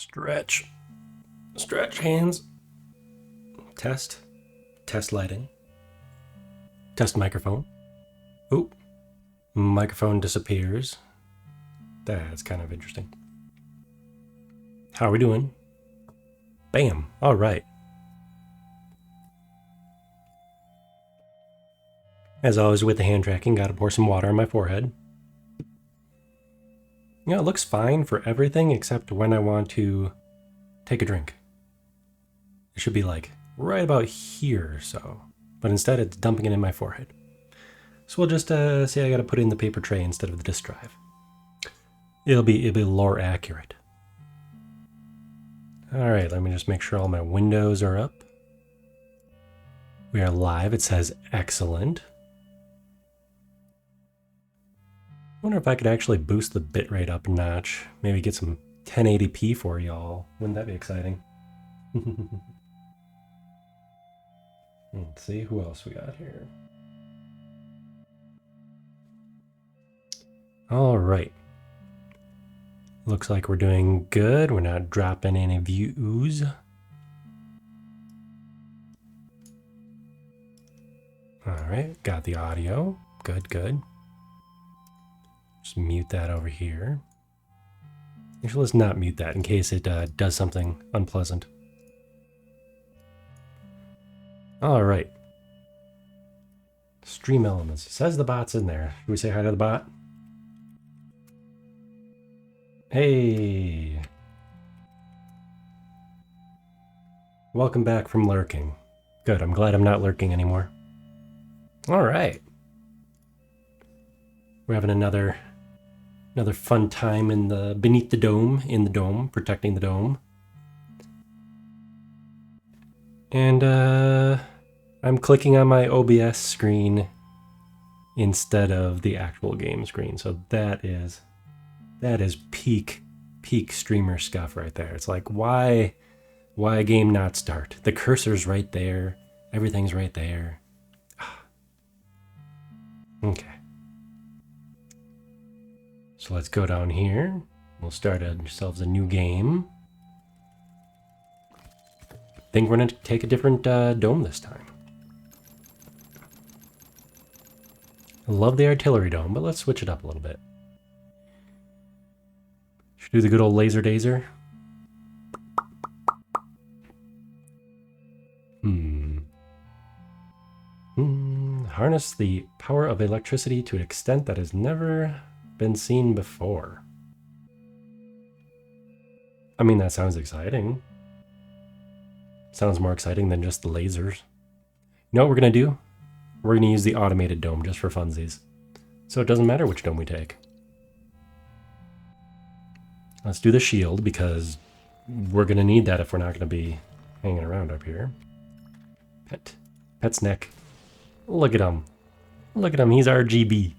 Stretch. Stretch hands. Test. Test lighting. Test microphone. Oop. Microphone disappears. That's kind of interesting. How are we doing? Bam. All right. As always with the hand tracking, gotta pour some water on my forehead. You know, it looks fine for everything except when I want to take a drink. It should be like right about here or so. But instead it's dumping it in my forehead. So we'll just say I gotta put it in the paper tray instead of the disk drive. It'll be lore accurate. Alright, let me just make sure all my windows are up. We are live. It says excellent. I wonder if I could actually boost the bitrate up a notch. Maybe get some 1080p for y'all. Wouldn't that be exciting? Let's see who else we got here. All right. Looks like we're doing good. We're not dropping any views. All right, got the audio. Good, good. Just mute that over here. Actually, let's not mute that in case it does something unpleasant. All right. Stream elements. It says the bot's in there. Should we say hi to the bot? Hey. Welcome back from lurking. Good, I'm glad I'm not lurking anymore. All right. We're having another fun time in the beneath the dome, in the dome, protecting the dome. And I'm clicking on my OBS screen instead of the actual game screen. So that is peak streamer stuff right there. It's like, why a game not start? The cursor's right there. Everything's right there. Okay. So let's go down here. We'll start ourselves a new game. I think we're going to take a different dome this time. I love the artillery dome, but let's switch it up a little bit. Should do the good old laser dazer. Harness the power of electricity to an extent that has never been seen before. I mean, that sounds exciting. Sounds more exciting than just the lasers. You know what we're going to do? We're going to use the automated dome just for funsies. So it doesn't matter which dome we take. Let's do the shield because we're going to need that if we're not going to be hanging around up here. Pet's neck. Look at him. Look at him. He's RGB. We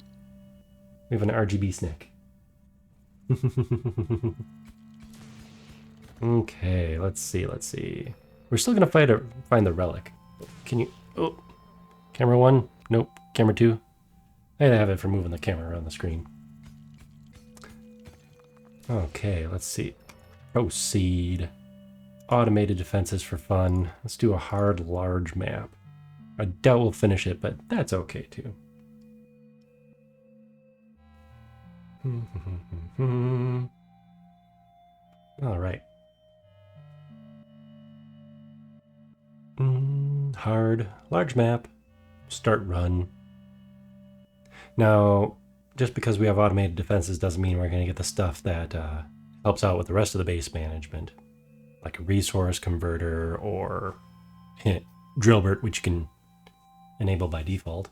have an RGB snack. Okay, let's see. We're still gonna find the relic. Can you? Oh, camera 1. Nope. Camera 2. I have it for moving the camera around the screen. Okay, let's see. Proceed. Automated defenses for fun. Let's do a hard, large map. I doubt we'll finish it, but that's okay too. All right. Hard, large map, start run. Now, just because we have automated defenses doesn't mean we're going to get the stuff that helps out with the rest of the base management, like a resource converter or Drillbert, which you can enable by default,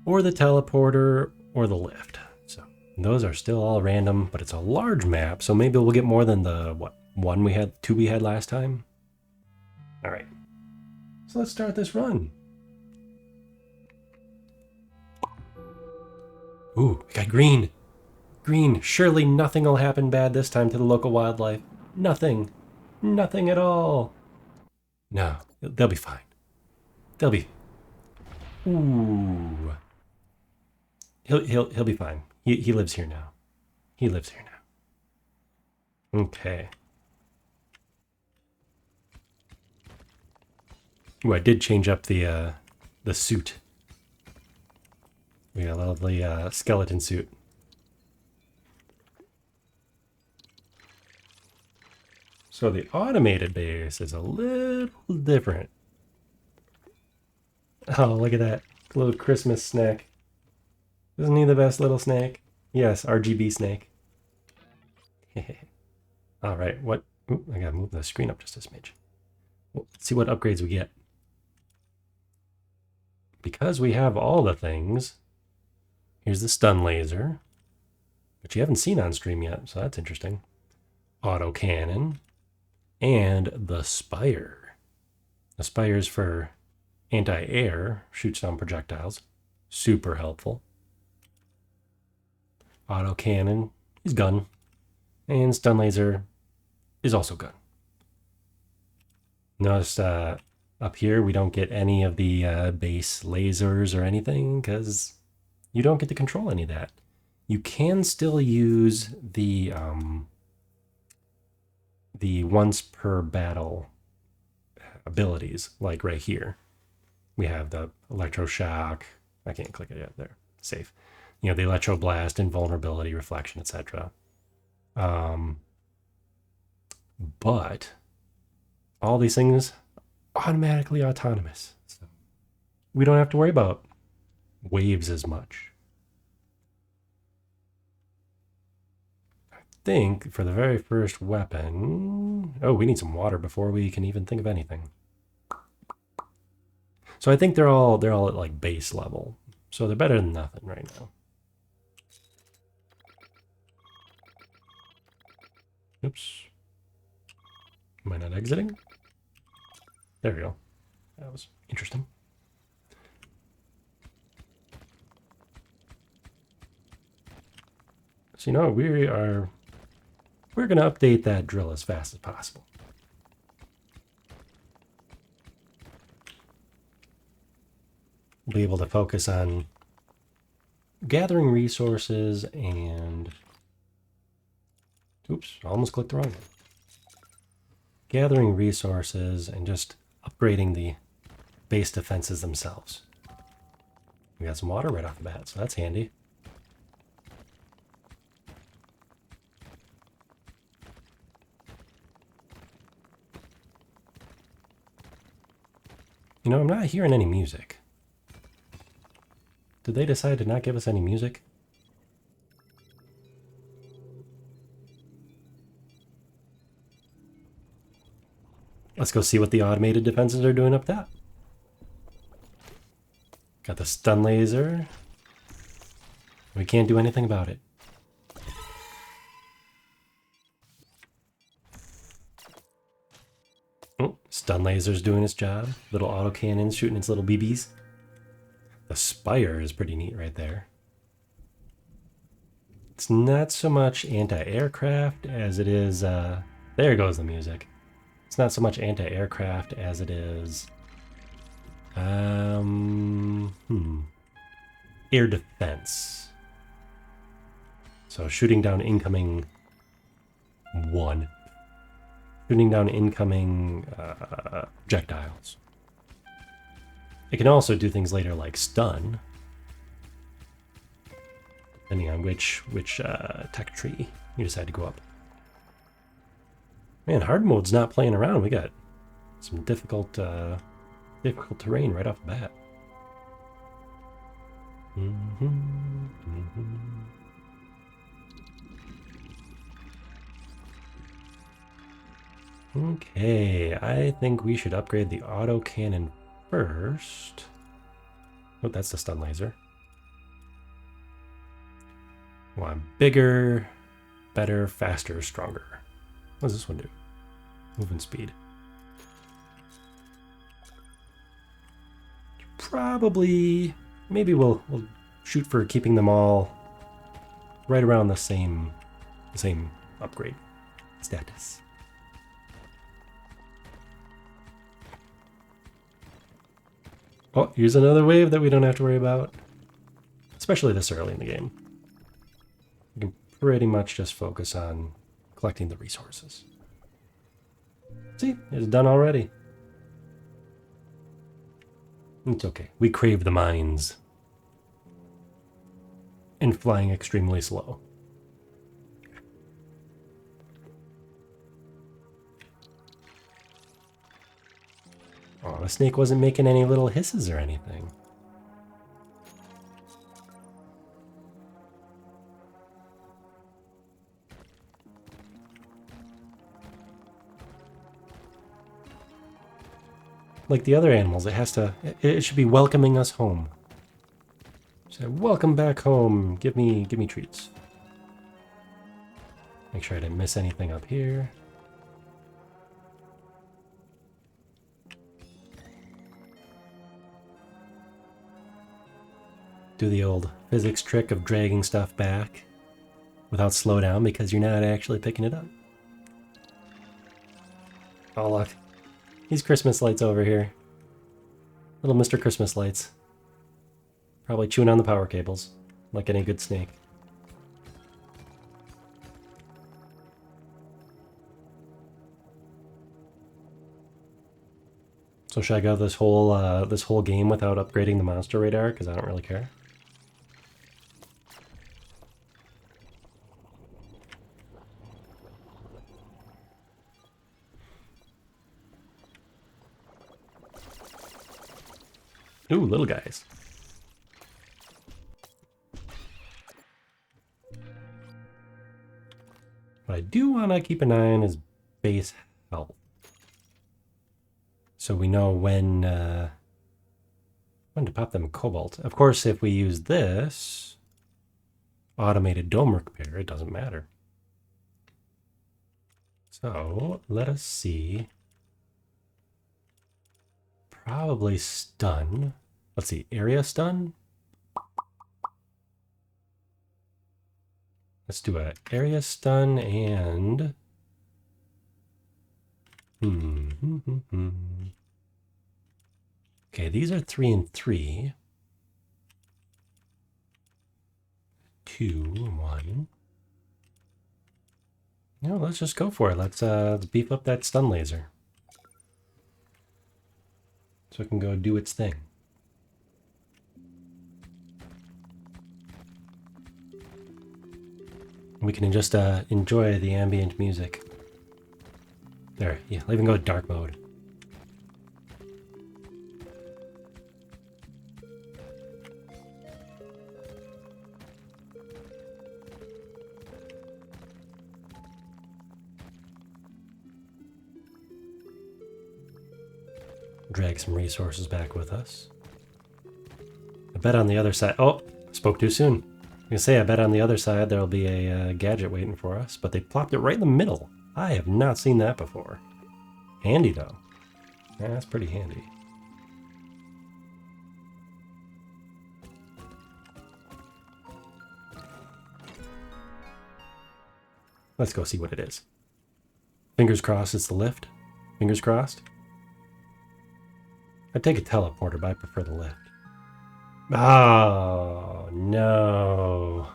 or the teleporter, or the lift. So those are still all random, but it's a large map, so maybe we'll get more than the, two we had last time? All right. So let's start this run. Ooh, we got green. Green. Surely nothing will happen bad this time to the local wildlife. Nothing. Nothing at all. No, they'll be fine. They'll be... Ooh. He'll be fine. He lives here now. He lives here now. Okay. Ooh, I did change up the suit. We got a lovely skeleton suit. So the automated base is a little different. Oh, look at that little Christmas snack. Isn't he the best little snake? Yes, RGB snake. All right, what? Ooh, I gotta move the screen up just a smidge. Let's see what upgrades we get. Because we have all the things, here's the stun laser, which you haven't seen on stream yet, so that's interesting. Auto cannon, and the spire. The spire's for anti-air, shoots down projectiles. Super helpful. Auto cannon is gun, and stun laser is also gun. Notice up here we don't get any of the base lasers or anything because you don't get to control any of that. You can still use the once per battle abilities, like right here. We have the electroshock. I can't click it yet. There, safe. You know, the electroblast, invulnerability, reflection, etc. But all these things automatically autonomous. So we don't have to worry about waves as much. I think for the very first weapon, oh, we need some water before we can even think of anything. So I think they're all at like base level. So they're better than nothing right now. Oops. Am I not exiting? There we go. That was interesting. So you know what, we're gonna update that drill as fast as possible. We'll be able to focus on gathering resources and oops, I almost clicked the wrong one. Gathering resources and just upgrading the base defenses themselves. We got some water right off the bat, so that's handy. You know, I'm not hearing any music. Did they decide to not give us any music? Let's go see what the automated defenses are doing up top. Got the stun laser. We can't do anything about it. Oh, stun laser's doing its job. Little autocannons shooting its little BBs. The spire is pretty neat right there. It's not so much anti-aircraft as it is, there goes the music. It's not so much anti-aircraft as it is, air defense. So shooting down incoming shooting down incoming projectiles. It can also do things later like stun, depending on which tech tree you decide to go up. Man, hard mode's not playing around. We got some difficult terrain right off the bat. Okay, I think we should upgrade the auto cannon first. Oh, that's the stun laser. Want bigger, better, faster, stronger. What does this one do? Movement speed. Probably, maybe we'll shoot for keeping them all right around the same upgrade status. Oh, here's another wave that we don't have to worry about, especially this early in the game. We can pretty much just focus on collecting the resources. See, it's done already. It's okay. We crave the mines. And flying extremely slow. Oh, the snake wasn't making any little hisses or anything. Like the other animals, it should be welcoming us home. Say, welcome back home. Give me treats. Make sure I didn't miss anything up here. Do the old physics trick of dragging stuff back without slowdown because you're not actually picking it up. Oh look, these Christmas lights over here. Little Mr. Christmas lights. Probably chewing on the power cables, like any good snake. So should I go this whole game without upgrading the monster radar? Because I don't really care. Ooh, little guys. But I do want to keep an eye on his base health. So we know when to pop them cobalt. Of course, if we use this automated dome repair, it doesn't matter. So let us see. Probably stun. Let's see, area stun? Let's do a area stun and... Okay, these are 3 and 3. 2 and 1. No, let's just go for it. Let's beef up that stun laser. So it can go do its thing. We can just enjoy the ambient music. There, yeah, I'll even go dark mode. Drag some resources back with us. I bet on the other side... Oh, spoke too soon. I was gonna say, I bet on the other side there'll be a gadget waiting for us, but they plopped it right in the middle. I have not seen that before. Handy, though. Yeah, that's pretty handy. Let's go see what it is. Fingers crossed it's the lift. Fingers crossed. I'd take a teleporter, but I prefer the lift. Oh, no.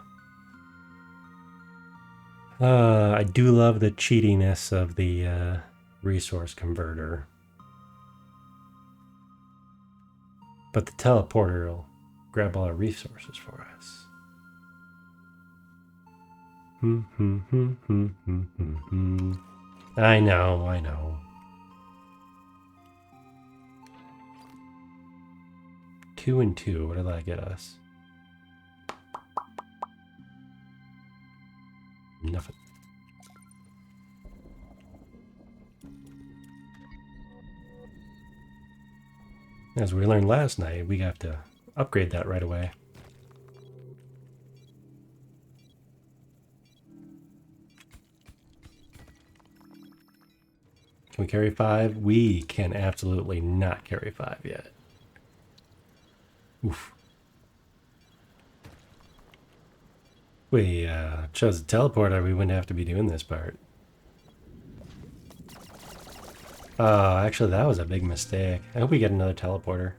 I do love the cheatiness of the resource converter. But the teleporter will grab all our resources for us. I know, I know. 2 and 2, what did that get us? Nothing. As we learned last night, we have to upgrade that right away. Can we carry 5? We can absolutely not carry 5 yet. Oof. We chose the teleporter, we wouldn't have to be doing this part. Actually that was a big mistake. I hope we get another teleporter.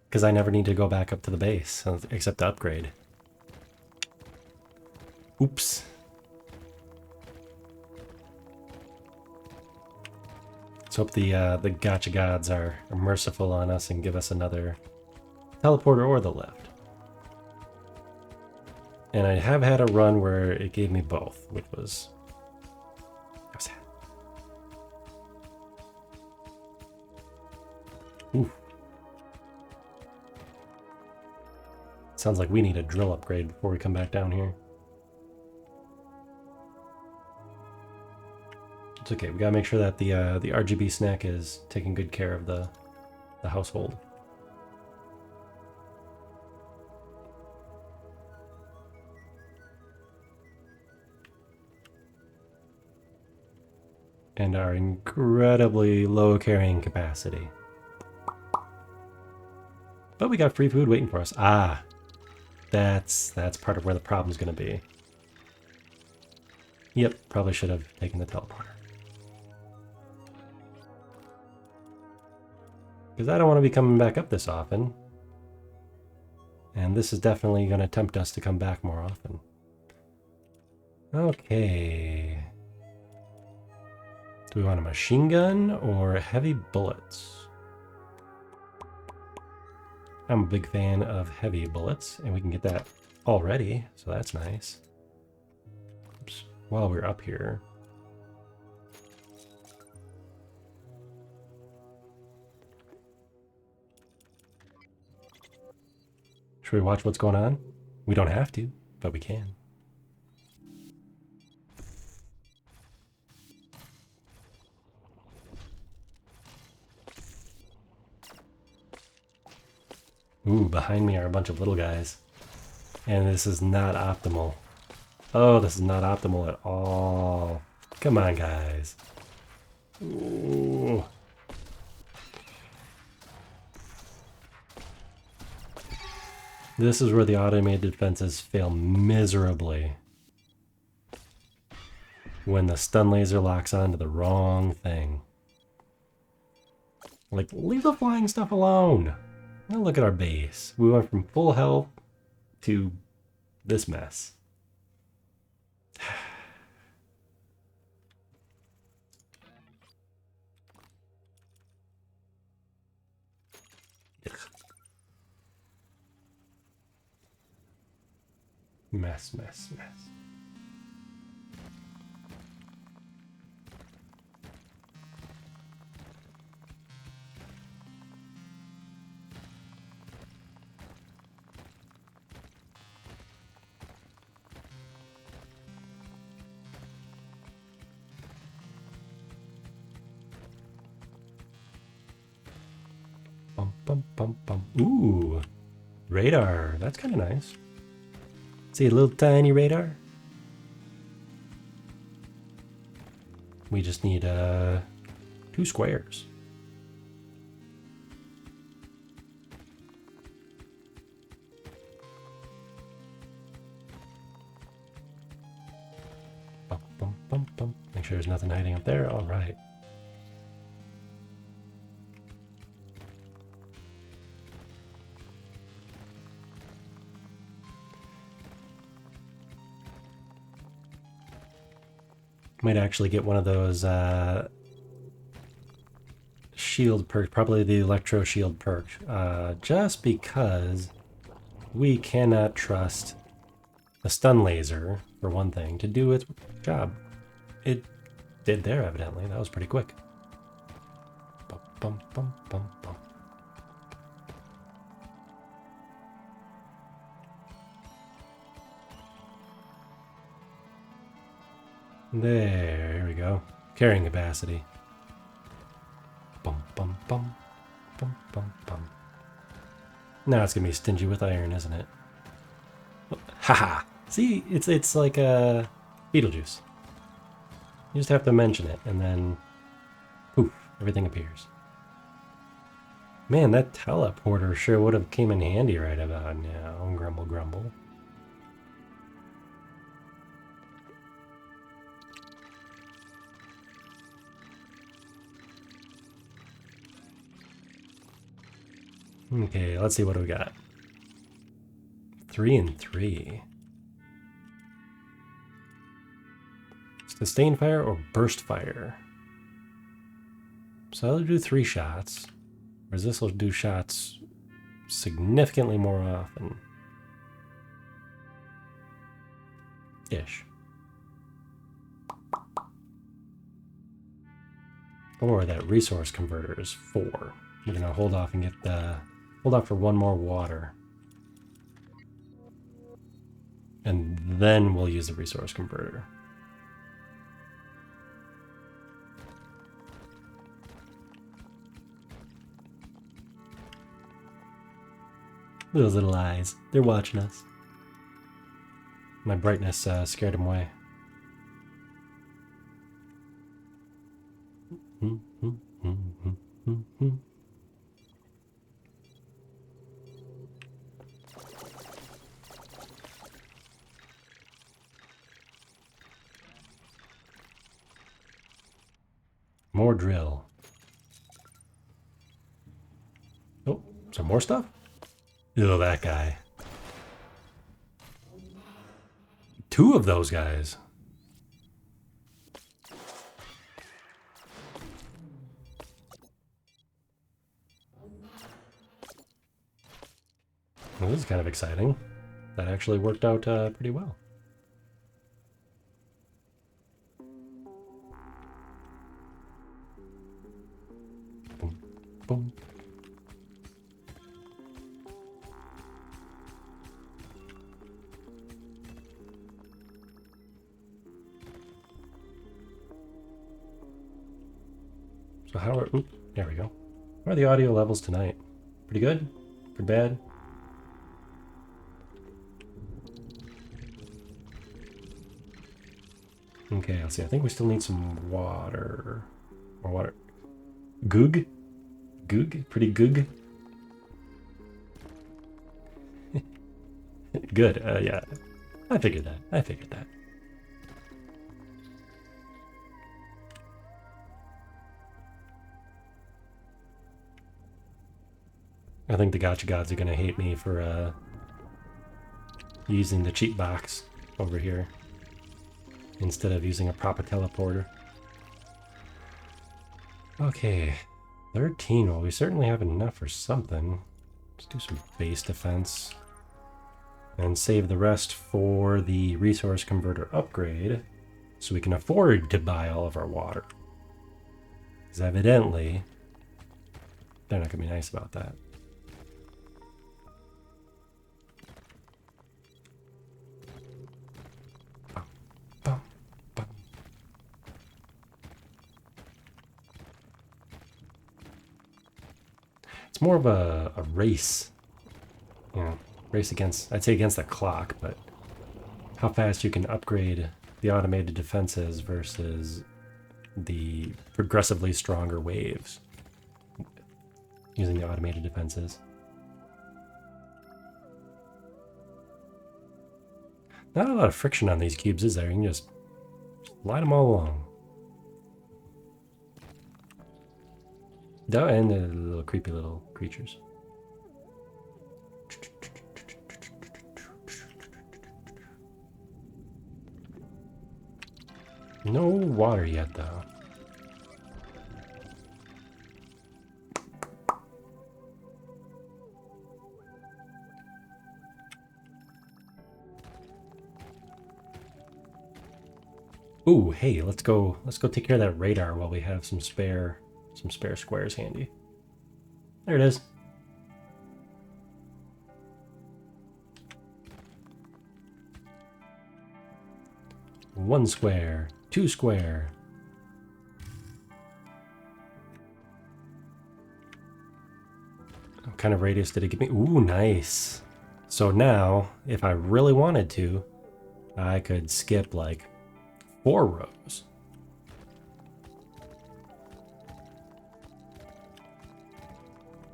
Because I never need to go back up to the base, except to upgrade. Oops. Let's hope the gotcha gods are merciful on us and give us another teleporter or the lift. And I have had a run where it gave me both, which was sad. Ooh. Sounds like we need a drill upgrade before we come back down here. It's okay, we gotta make sure that the RGB snack is taking good care of the household. And our incredibly low carrying capacity. But we got free food waiting for us. Ah, that's part of where the problem's gonna be. Yep, probably should have taken the teleporter. Because I don't want to be coming back up this often. And this is definitely going to tempt us to come back more often. Okay. Do we want a machine gun or heavy bullets? I'm a big fan of heavy bullets, and we can get that already, so that's nice. Oops. While we're up here. Should we watch what's going on? We don't have to, but we can. Ooh, behind me are a bunch of little guys. And this is not optimal. Oh, this is not optimal at all. Come on, guys. Ooh. This is where the automated defenses fail miserably. When the stun laser locks onto the wrong thing. Like, leave the flying stuff alone. Now look at our base. We went from full health to this mess. Mess. Bum. Ooh, radar. That's kind of nice. See a little tiny radar? We just need 2 squares. Bum. Make sure there's nothing hiding up there. All right. Might actually get one of those shield perks, probably the electro shield perk, just because we cannot trust the stun laser, for one thing, to do its job. It did there, evidently. That was pretty quick. Bum. There, here we go. Carrying capacity. Bum. Now it's gonna be stingy with iron, isn't it? Haha! See, it's like a Beetlejuice. You just have to mention it, and then poof, everything appears. Man, that teleporter sure would have came in handy right about now. Grumble. Okay, let's see what do we got. 3 and 3. Sustain fire or burst fire? So I'll do 3 shots. Whereas this will do shots significantly more often. Ish. Or that resource converter is 4. We're gonna hold off and get the hold off for 1 more water. And then we'll use the resource converter. Those little eyes, they're watching us. My brightness scared them away. More drill. Oh, some more stuff? Oh, that guy. 2 of those guys. Well, this is kind of exciting. That actually worked out pretty well. Boom, boom. So how are... Oop, there we go. How are the audio levels tonight? Pretty good? Pretty bad? Okay, let's see. I think we still need some water. More water. Goog? Goog? Pretty goog? Good. Yeah. I figured that. I figured that. I think the Gacha Gods are going to hate me for using the cheat box over here instead of using a proper teleporter. Okay, 13. Well, we certainly have enough for something. Let's do some base defense and save the rest for the resource converter upgrade so we can afford to buy all of our water. Because evidently, they're not going to be nice about that. It's more of a race, you know, race against, I'd say against the clock, but how fast you can upgrade the automated defenses versus the progressively stronger waves using the automated defenses. Not a lot of friction on these cubes, is there? You can just slide them all along. And the little creepy little creatures. No water yet, though. Ooh, hey, let's go take care of that radar while we have some spare squares handy. There it is. One square, 2 square. What kind of radius did it give me? Ooh, nice. So now, if I really wanted to, I could skip like 4 rows.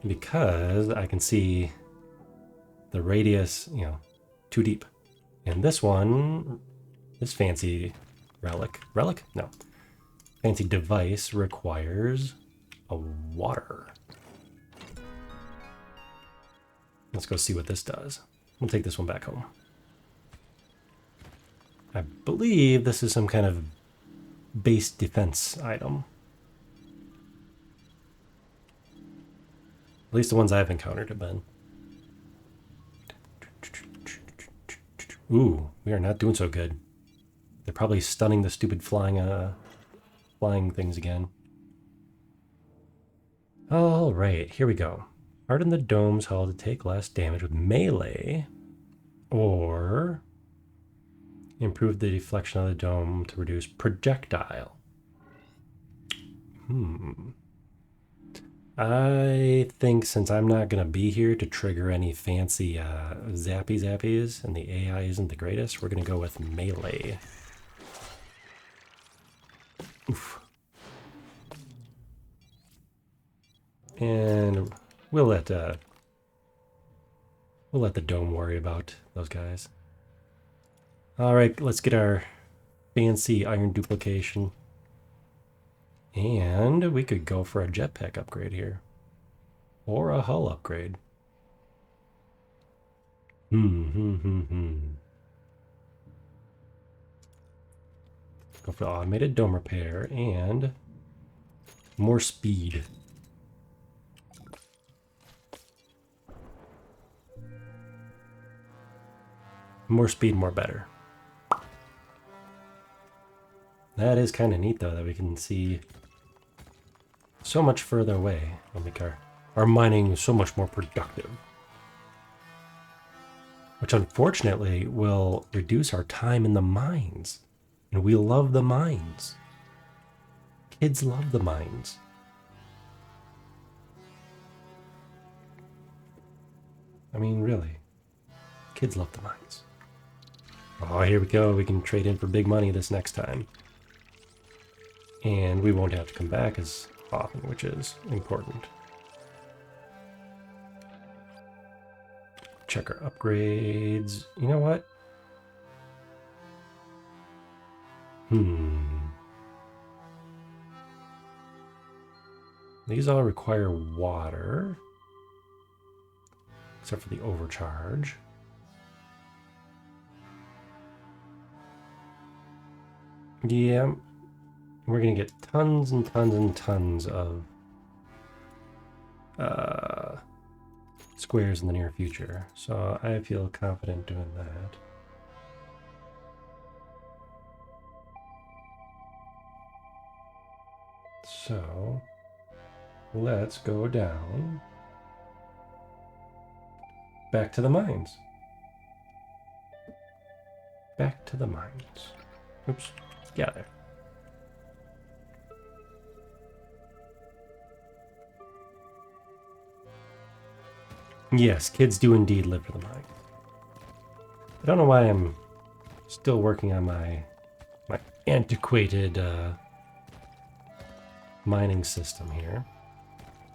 Because I can see the radius, you know, too deep. And this one, this fancy relic, no, fancy device requires a water. Let's go see what this does. We'll take this one back home. I believe this is some kind of base defense item. At least the ones I've encountered have been. Ooh, we are not doing so good. They're probably stunning the stupid flying things again. All right, here we go. Harden the dome's hull to take less damage with melee, or improve the deflection of the dome to reduce projectile. I think since I'm not going to be here to trigger any fancy zappies and the AI isn't the greatest, we're going to go with melee. Oof. And we'll let the dome worry about those guys. All right, let's get our fancy iron duplication. And we could go for a jetpack upgrade here. Or a hull upgrade. Go for the automated dome repair and more speed. More speed, more better. That is kind of neat, though, that we can see so much further away and make our mining so much more productive. Which, unfortunately, will reduce our time in the mines. And we love the mines. Kids love the mines. I mean, really. Kids love the mines. Oh, here we go. We can trade in for big money this next time. And we won't have to come back as often, which is important. Check our upgrades. You know what? These all require water. Except for the overcharge. Yeah. We're going to get tons and tons and tons of squares in the near future. So I feel confident doing that. So let's go down. Back to the mines. Back to the mines. Oops. Yeah, there. Yes, kids do indeed live for the mine. I don't know why I'm still working on my antiquated mining system here.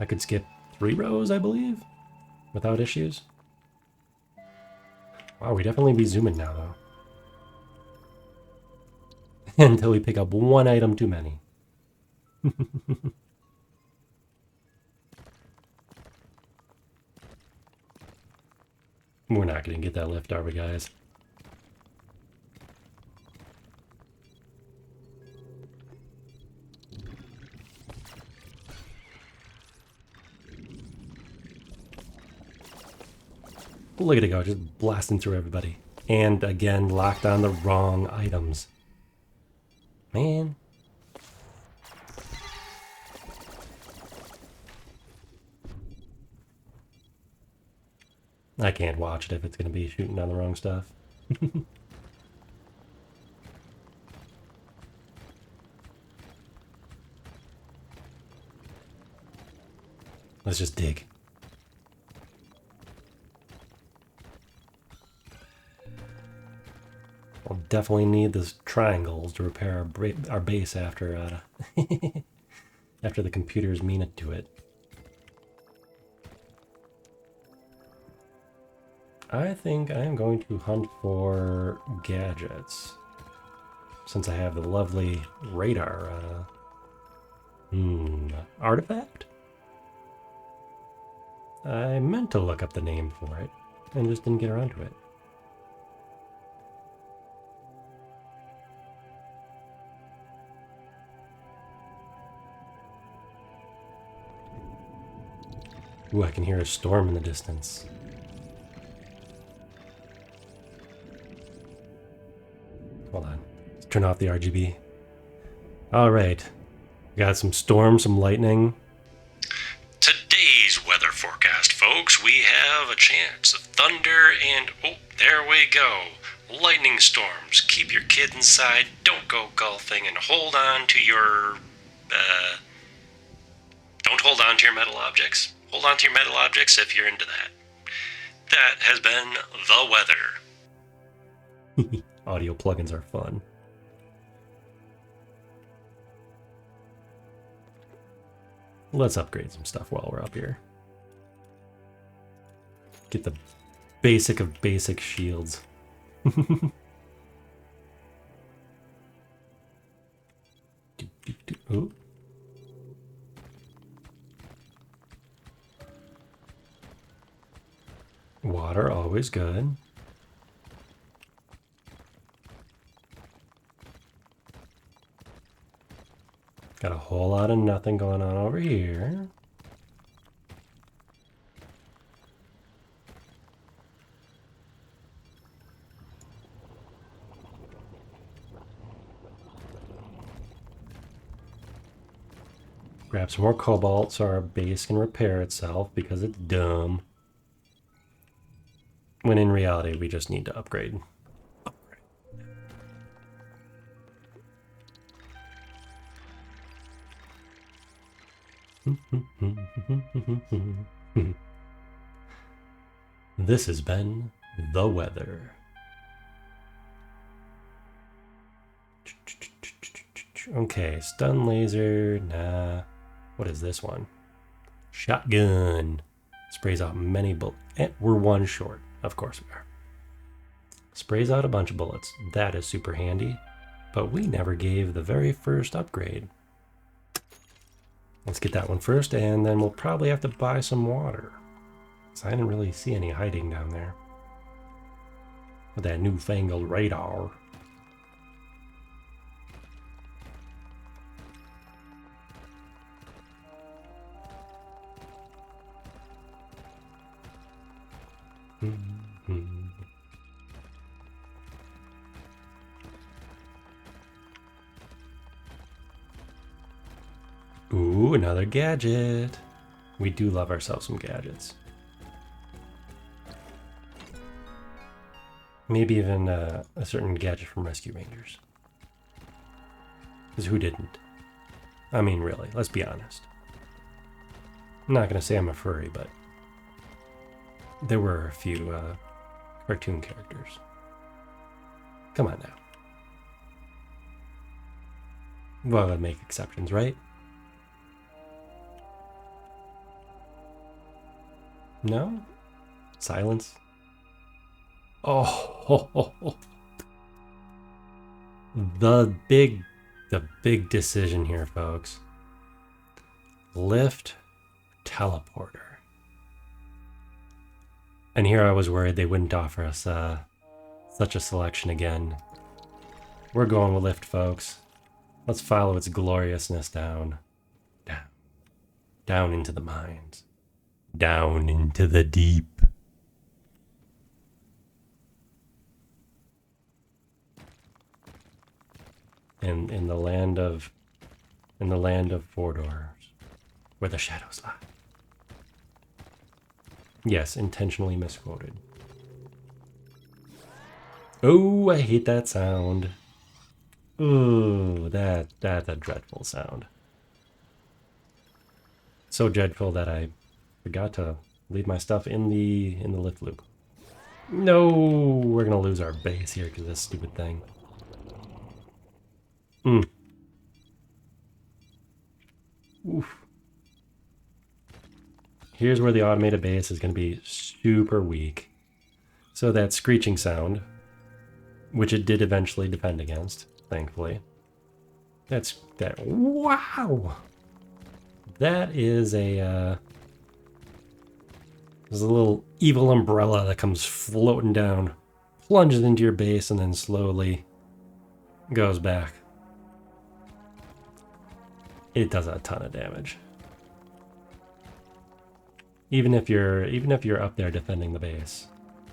I could skip 3 rows, I believe, without issues. Wow, we definitely be zooming now, though. Until we pick up 1 item too many. We're not going to get that lift, are we, guys? Look at it go, just blasting through everybody. And again, locked on the wrong items. Man. I can't watch it if it's going to be shooting down the wrong stuff. Let's just dig. We'll definitely need the triangles to repair our base after after the computers mean it to it. I think I am going to hunt for gadgets. Since I have the lovely radar artifact? I meant to look up the name for it and just didn't get around to it. Ooh, I can hear a storm in the distance. Hold on. Let's turn off the RGB. All right. Got some storm, some lightning. Today's weather forecast, folks, we have a chance of thunder and, oh, there we go, lightning storms. Keep your kids inside, don't go golfing, and hold on to your, don't hold on to your metal objects. Hold on to your metal objects if you're into that. That has been the weather. Audio plugins are fun. Let's upgrade some stuff while we're up here. Get the basic of basic shields. Ooh. Water, always good. Got a whole lot of nothing going on over here. Grab some more cobalt so our base can repair itself because it's dumb. When in reality, we just need to upgrade. This has been the weather. Okay, stun laser, nah. What is this one? Shotgun. Sprays out many bullets. We're one short. Of course we are. Sprays out a bunch of bullets. That is super handy. But we never gave the very first upgrade. Let's get that one first, and then we'll probably have to buy some water. So I didn't really see any hiding down there. With that newfangled radar. Ooh, another gadget. We do love ourselves some gadgets. Maybe even a certain gadget from Rescue Rangers. Because who didn't? I mean, really, let's be honest. I'm not going to say I'm a furry, but there were a few cartoon characters. Come on now. Well, I'd make exceptions, right? No? Silence? Oh, ho, ho, ho. The big decision here, folks. Lift, teleporter. And here I was worried they wouldn't offer us such a selection again. We're going with lift, folks. Let's follow its gloriousness down. Down. Down into the mines. Down into the deep. And in the land of Fordor, where the shadows lie. Yes, intentionally misquoted. Oh, I hate that sound. Ooh, that's a dreadful sound. So dreadful that I forgot to leave my stuff in the lift loop. No, we're gonna lose our base here because of this stupid thing. Oof. Here's where the automated base is going to be super weak. So that screeching sound, which it did eventually defend against, thankfully. Wow! That is there's a little evil umbrella that comes floating down, plunges into your base, and then slowly goes back. It does a ton of damage. Even if you're up there defending the base,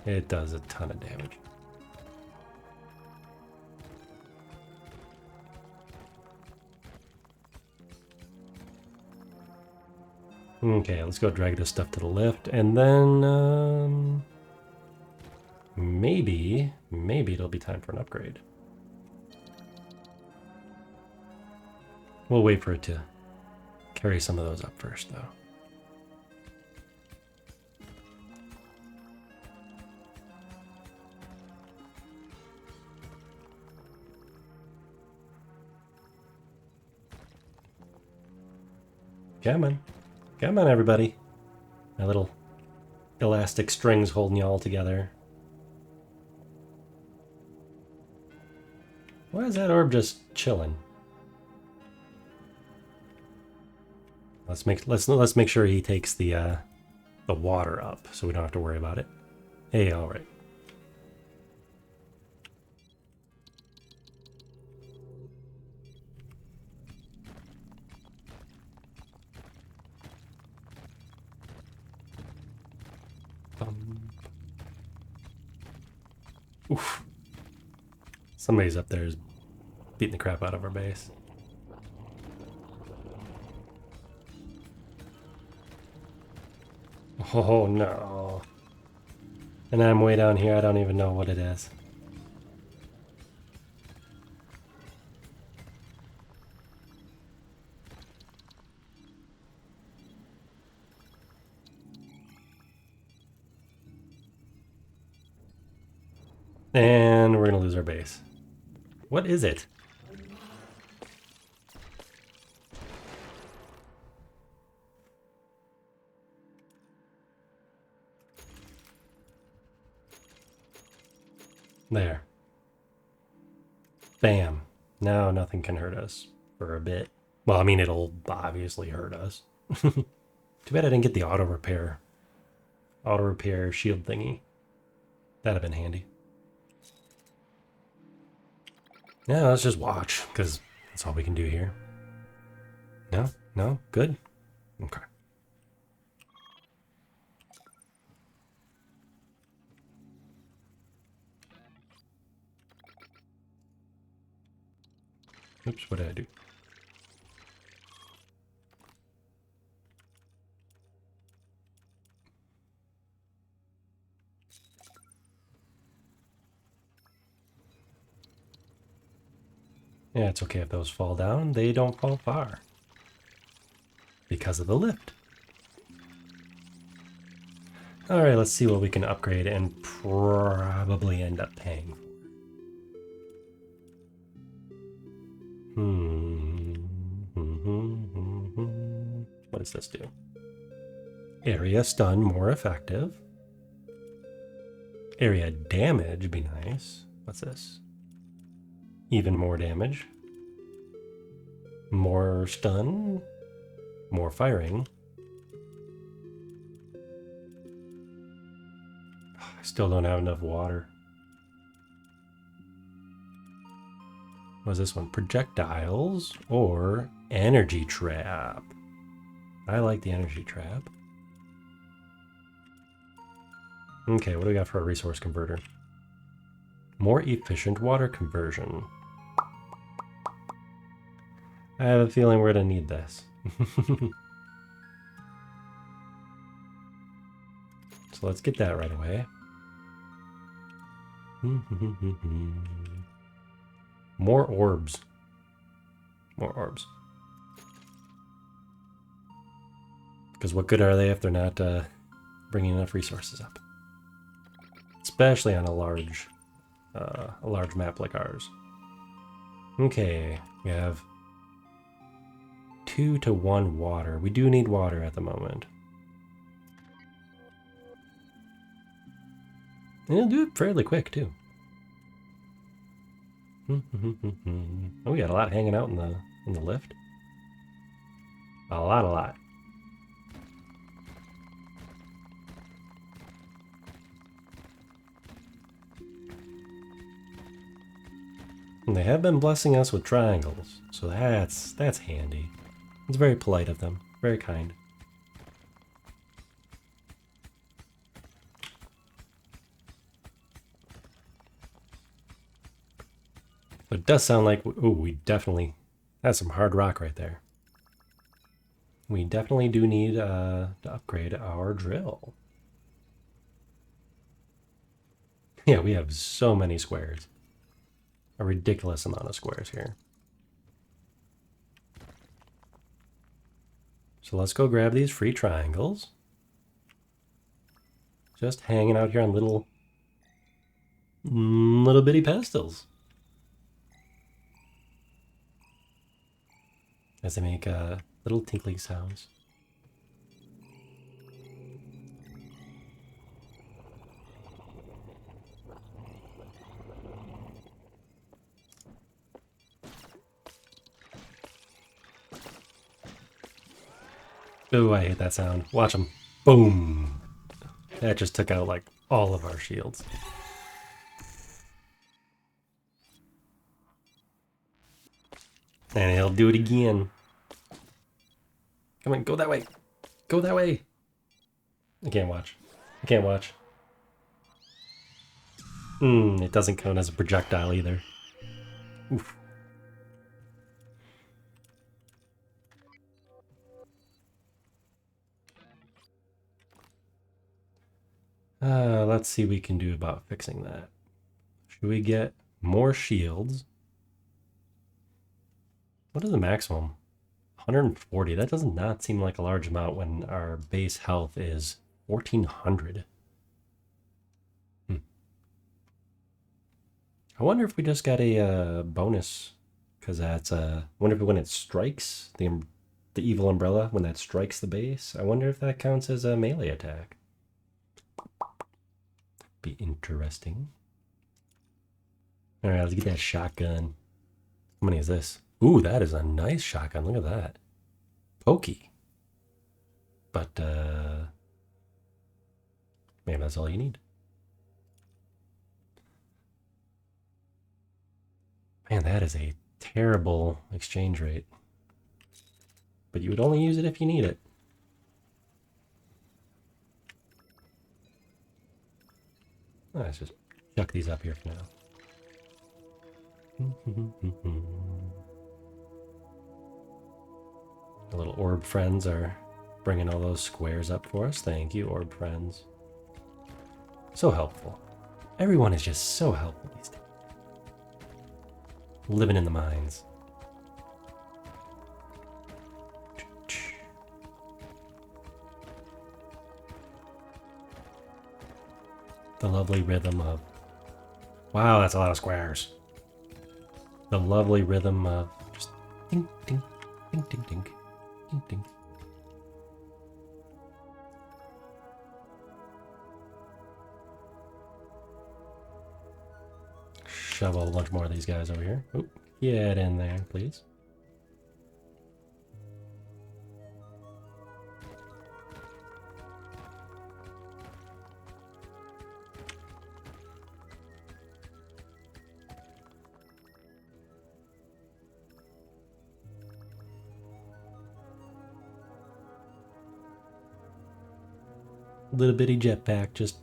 it does a ton of damage. Okay, let's go drag this stuff to the lift, and then maybe it'll be time for an upgrade. We'll wait for it to carry some of those up first, though. Come on. Come on, everybody. My little elastic strings holding you all together. Why is that orb just chilling? Let's make sure he takes the water up, so we don't have to worry about it. Hey, all right. Oof. Somebody's up there is beating the crap out of our base. Oh no. And I'm way down here, I don't even know what it is. And we're gonna lose our base. What is it? There. Bam. Now nothing can hurt us for a bit. Well, I mean, it'll obviously hurt us. Too bad I didn't get the auto repair shield thingy. That'd have been handy. Yeah, let's just watch, because that's all we can do here. No? No? Good? Okay. Oops, what did I do? Yeah, it's okay if those fall down. They don't fall far. Because of the lift. Alright, let's see what we can upgrade and probably end up paying for. What does this do? Area stun more effective. Area damage would be nice. What's this? Even more damage. More stun. More firing. I still don't have enough water. What's this one? Projectiles or energy trap? I like the energy trap. Okay, what do we got for a resource converter? More efficient water conversion. I have a feeling we're going to need this. So let's get that right away. More orbs. More orbs. Because what good are they if they're not bringing enough resources up? Especially on a large map like ours. Okay, we have 2 to 1 water. We do need water at the moment. And it'll do it fairly quick too. Oh, we got a lot hanging out in the lift. A lot. And they have been blessing us with triangles, so that's handy. It's very polite of them, very kind. But it does sound like, ooh, we definitely, that's some hard rock right there. We definitely do need to upgrade our drill. Yeah, we have so many squares. A ridiculous amount of squares here. So let's go grab these free triangles. Just hanging out here on little bitty pedestals. As they make little tinkling sounds. Ooh, I hate that sound. Watch them. Boom. That just took out like all of our shields. And he'll do it again. Come on, go that way. Go that way. I can't watch. I can't watch. It doesn't count as a projectile either. Oof. Let's see what we can do about fixing that. Should we get more shields? What is the maximum? 140. That does not seem like a large amount when our base health is 1400. I wonder if we just got a bonus, because that's I wonder if when it strikes the evil umbrella, when that strikes the base, I wonder if that counts as a melee attack. Be interesting. All right, let's get that shotgun. How many is this? Ooh, that is a nice shotgun. Look at that. Pokey. But maybe that's all you need. Man, that is a terrible exchange rate. But you would only use it if you need it. Let's just chuck these up here for now. The little orb friends are bringing all those squares up for us. Thank you, orb friends. So helpful. Everyone is just so helpful these days. Living in the mines. The lovely rhythm of... Wow, that's a lot of squares. The lovely rhythm of just ding, ding, ding, ding, ding, ding, ding. Shove a whole bunch more of these guys over here. Oop, get in there, please. Little bitty jetpack just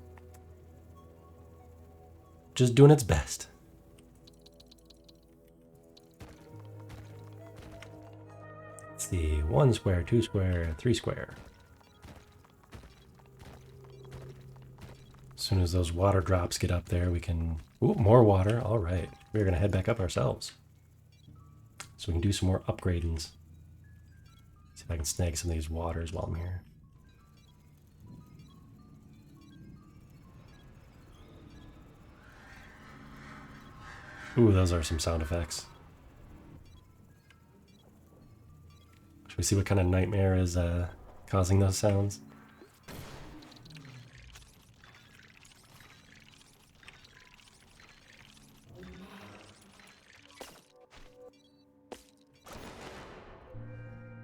doing its best. Let's see, 1 square, 2 square, 3 square. As soon as those water drops get up there, we can... Ooh, more water. All right. We're going to head back up ourselves. So we can do some more upgradings. See if I can snag some of these waters while I'm here. Ooh, those are some sound effects. Should we see what kind of nightmare is causing those sounds?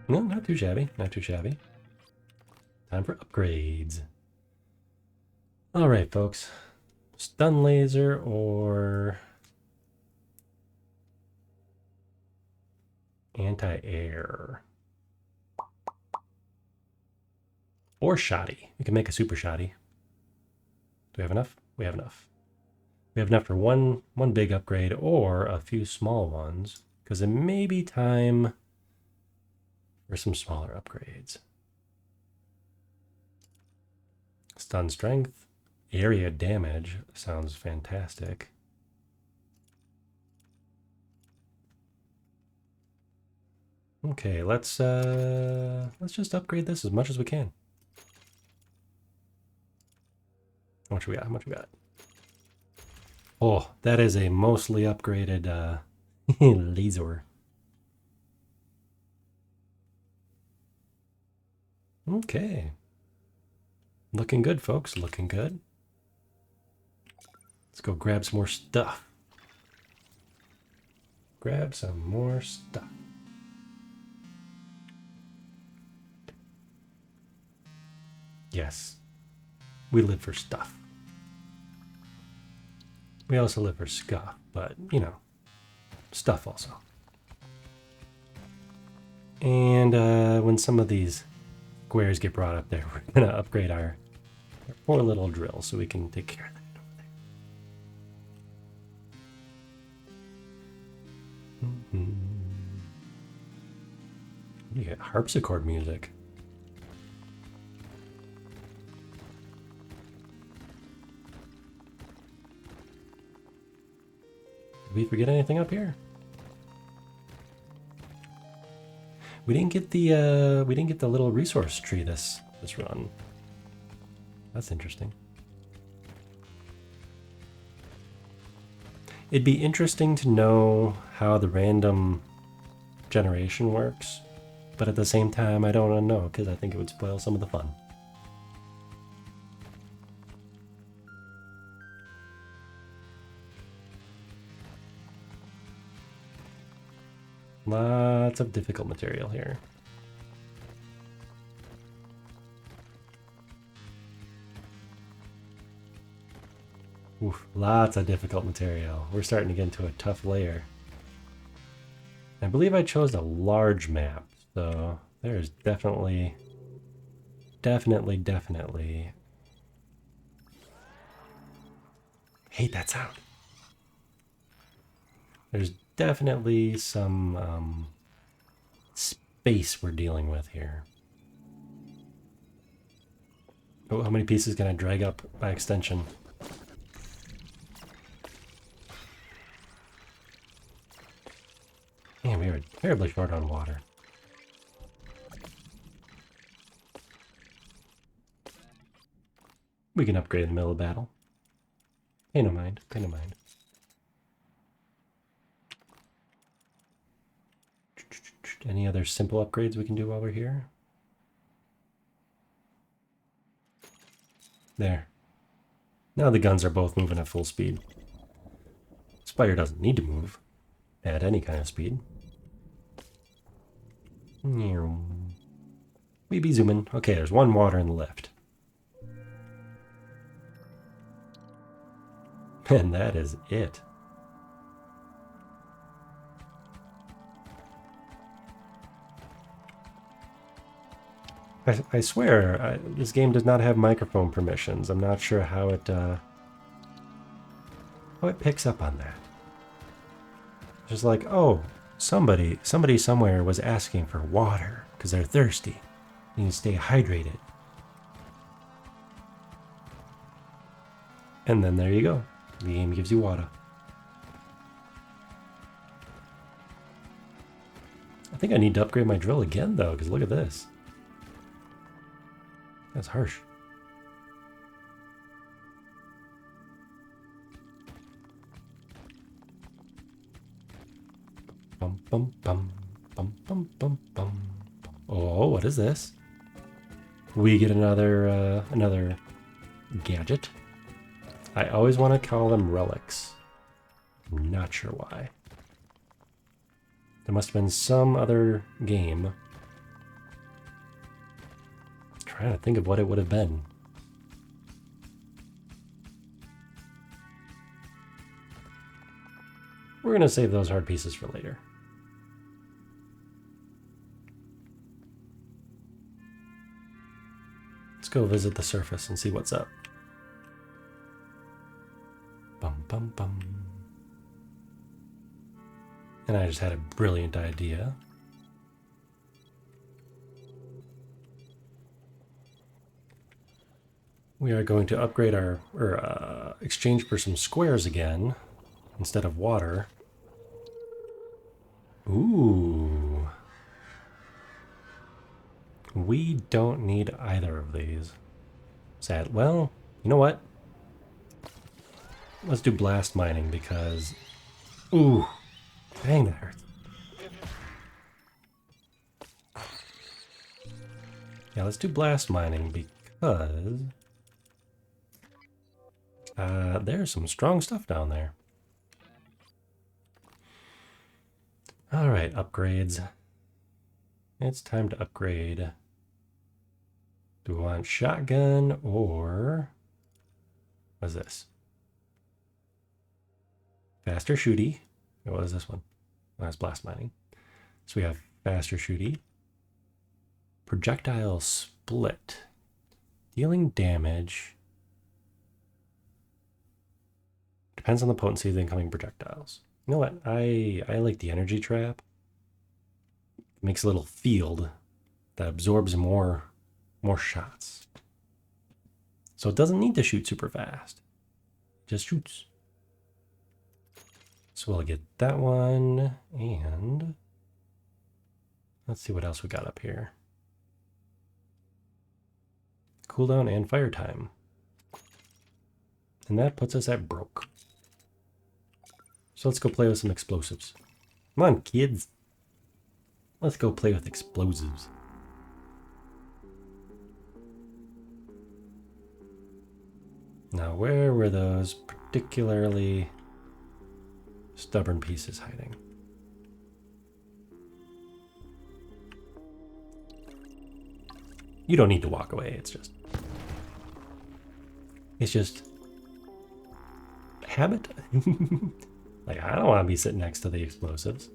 No, not too shabby. Not too shabby. Time for upgrades. All right, folks. Stun laser or... anti-air. Or shoddy. We can make a super shoddy. Do we have enough? We have enough. We have enough for one big upgrade or a few small ones, because it may be time for some smaller upgrades. Stun strength, area damage sounds fantastic. Okay, let's just upgrade this as much as we can. How much we got? How much we got? Oh, that is a mostly upgraded laser. Okay. Looking good, folks. Looking good. Let's go grab some more stuff. Grab some more stuff. Yes. We live for stuff. We also live for scuff, but, you know, stuff also. And when some of these squares get brought up there, we're going to upgrade our poor little drill so we can take care of that over there. You get harpsichord music. Did we forget anything up here? We didn't get the little resource tree this run. That's interesting. It'd be interesting to know how the random generation works, but at the same time I don't want to know because I think it would spoil some of the fun. Lots of difficult material here. Oof, lots of difficult material. We're starting to get into a tough layer. I believe I chose a large map, so there's definitely... Hate that sound. There's definitely some space we're dealing with here. Oh, how many pieces can I drag up by extension? Man, we are terribly short on water. We can upgrade in the middle of battle. Pay no mind, pay no mind. Any other simple upgrades we can do while we're here? There. Now the guns are both moving at full speed. Spire doesn't need to move at any kind of speed. We be zooming. Okay, there's one water in the lift. And that is it. I swear, this game does not have microphone permissions. I'm not sure how it picks up on that. Just like, oh, somebody somewhere was asking for water because they're thirsty. You need to stay hydrated. And then there you go. The game gives you water. I think I need to upgrade my drill again though, because look at this. That's harsh. Bum bum bum bum bum bum bum. Oh, what is this? We get another gadget. I always want to call them relics. I'm not sure why. There must have been some other game. Trying to think of what it would have been. We're going to save those hard pieces for later. Let's go visit the surface and see what's up. Bum, bum. bum bum. And I just had a brilliant idea. We are going to upgrade our, or exchange for some squares again, instead of water. Ooh. We don't need either of these. Sad. Well, you know what? Let's do blast mining because... Ooh. Dang, that hurts. Yeah, let's do blast mining because... there's some strong stuff down there. Alright, upgrades. It's time to upgrade. Do we want shotgun or... What's this? Faster shooty. What is this one? Oh, that's blast mining. So we have faster shooty. Projectile split. Dealing damage. Depends on the potency of the incoming projectiles. You know what? I like the energy trap. It makes a little field that absorbs more shots. So it doesn't need to shoot super fast. It just shoots. So we'll get that one, and let's see what else we got up here. Cooldown and fire time. And that puts us at broke. So let's go play with some explosives. Come on, kids. Let's go play with explosives. Now, where were those particularly stubborn pieces hiding? You don't need to walk away, it's just habit. Like, I don't want to be sitting next to the explosives.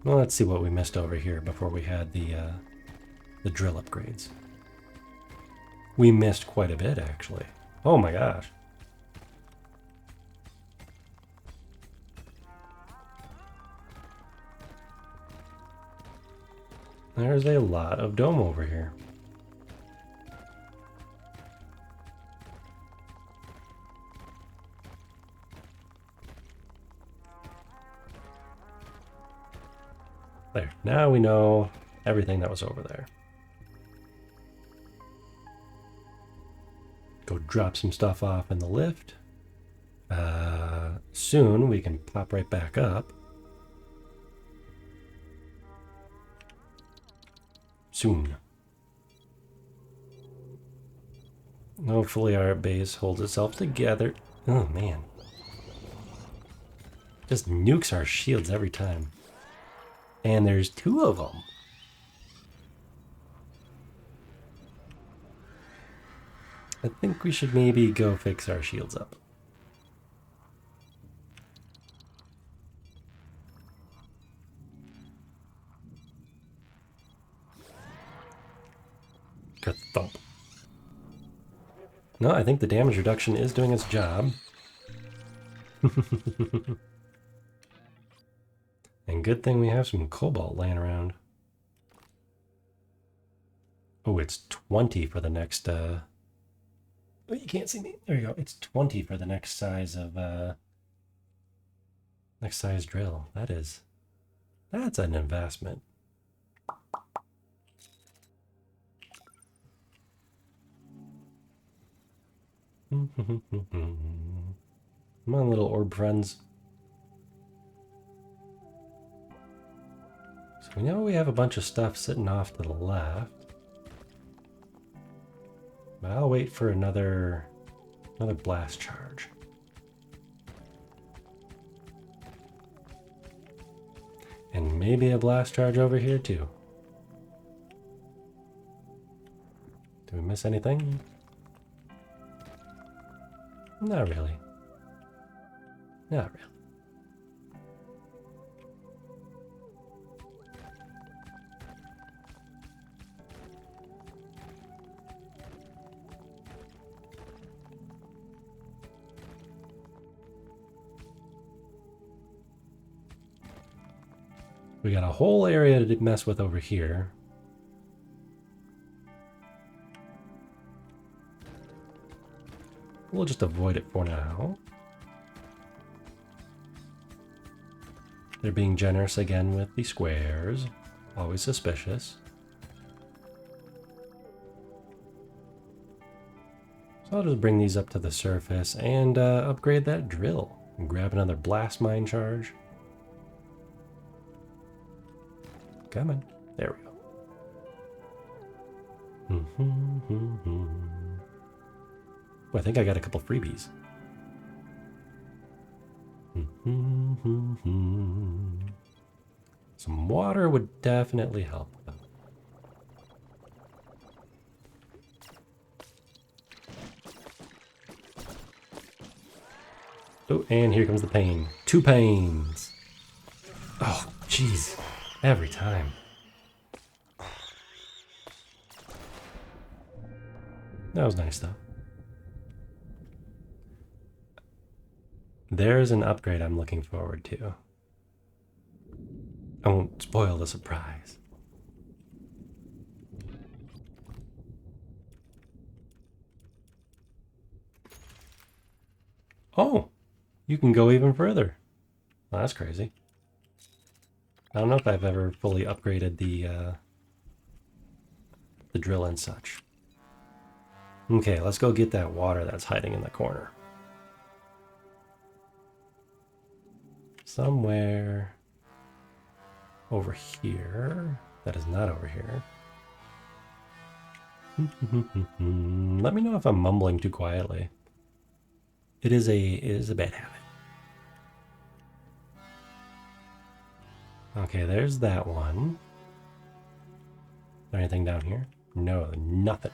Well, let's see what we missed over here before we had the drill upgrades. We missed quite a bit, actually. Oh my gosh. There's a lot of dome over here. There. Now we know everything that was over there. Go drop some stuff off in the lift. Soon we can pop right back up. Soon. Hopefully our base holds itself together. Oh man. Just nukes our shields every time. And there's two of them. I think we should maybe go fix our shields up. Thump. No, I think the damage reduction is doing its job. And good thing we have some cobalt laying around. Oh, it's 20 for the next, oh, you can't see me. There you go. It's 20 for the next size of, next size drill. That's an investment. Come on, little orb friends. So we know we have a bunch of stuff sitting off to the left. But I'll wait for another blast charge. And maybe a blast charge over here too. Did we miss anything? Not really. Not really. We got a whole area to mess with over here. We'll just avoid it for now. They're being generous again with the squares. Always suspicious. So I'll just bring these up to the surface and upgrade that drill. And grab another blast mine charge. Come on. There we go. Oh, I think I got a couple freebies. Some water would definitely help. Oh, and here comes the pain. 2 pains. Oh, jeez. Every time. That was nice, though. There's an upgrade I'm looking forward to. I won't spoil the surprise. Oh, you can go even further. Well, that's crazy. I don't know if I've ever fully upgraded the drill and such. Okay, let's go get that water that's hiding in the corner. Somewhere over here. That is not over here. Let me know if I'm mumbling too quietly. It is a bad habit. Okay, there's that one. Is there anything down here? No, nothing.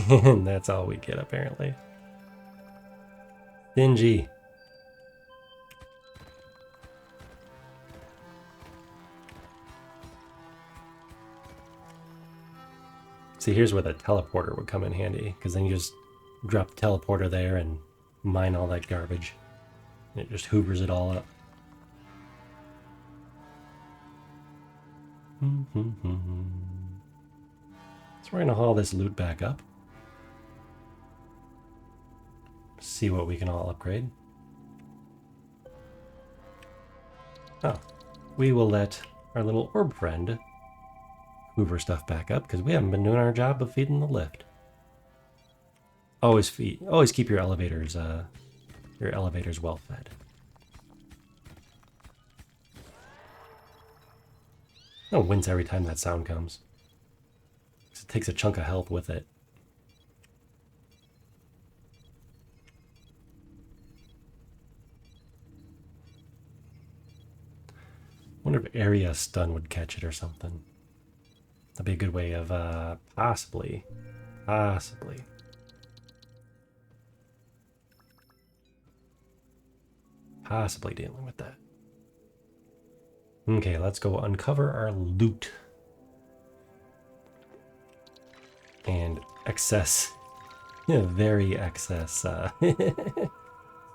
And that's all we get, apparently. Stingy. See, here's where the teleporter would come in handy, because then you just drop the teleporter there and mine all that garbage. It just hoovers it all up. So we're going to haul this loot back up. See what we can all upgrade. Oh, we will let our little orb friend hoover stuff back up because we haven't been doing our job of feeding the lift. Always keep your elevators well fed. I'll wince every time that sound comes. It takes a chunk of health with it. Wonder if area stun would catch it or something. That'd be a good way of possibly dealing with that. Okay, let's go uncover our loot. And excess, very excess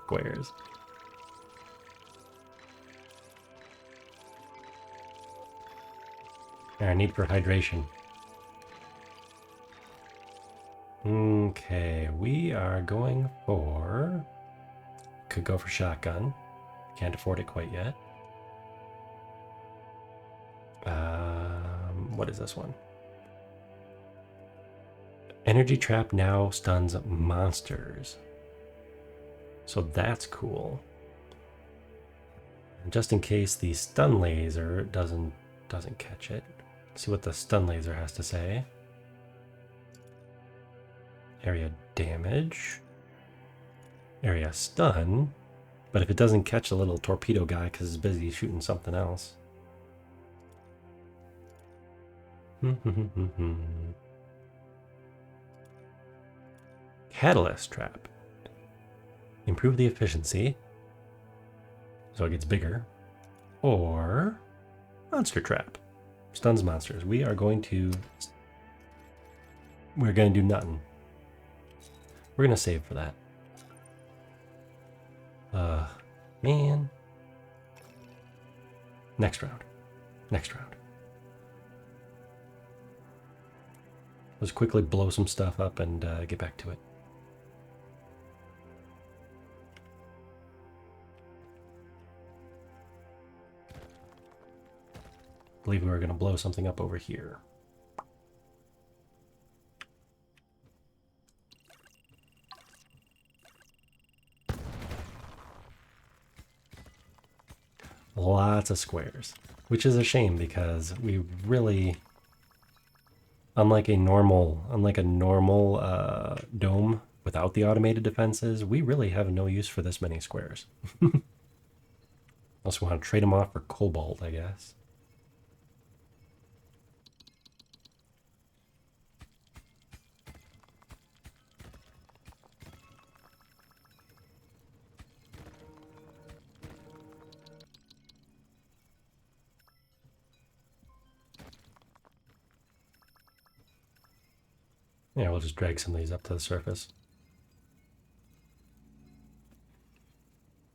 squares. Our need for hydration. Okay, we are going for... Could go for shotgun. Can't afford it quite yet. What is this one? Energy trap now stuns monsters. So that's cool. And just in case the stun laser doesn't catch it. See what the stun laser has to say. Area damage. Area stun. But if it doesn't catch the little torpedo guy because it's busy shooting something else. Catalyst trap. Improve the efficiency. So it gets bigger. Or monster trap. Stuns monsters. We're going to do nothing. We're gonna save for that. Man. Next round. Next round. Let's quickly blow some stuff up and get back to it. I believe we were gonna blow something up over here. Lots of squares, which is a shame because we really, unlike a normal dome without the automated defenses, we really have no use for this many squares. Also want to trade them off for cobalt, I guess. Yeah, we'll just drag some of these up to the surface.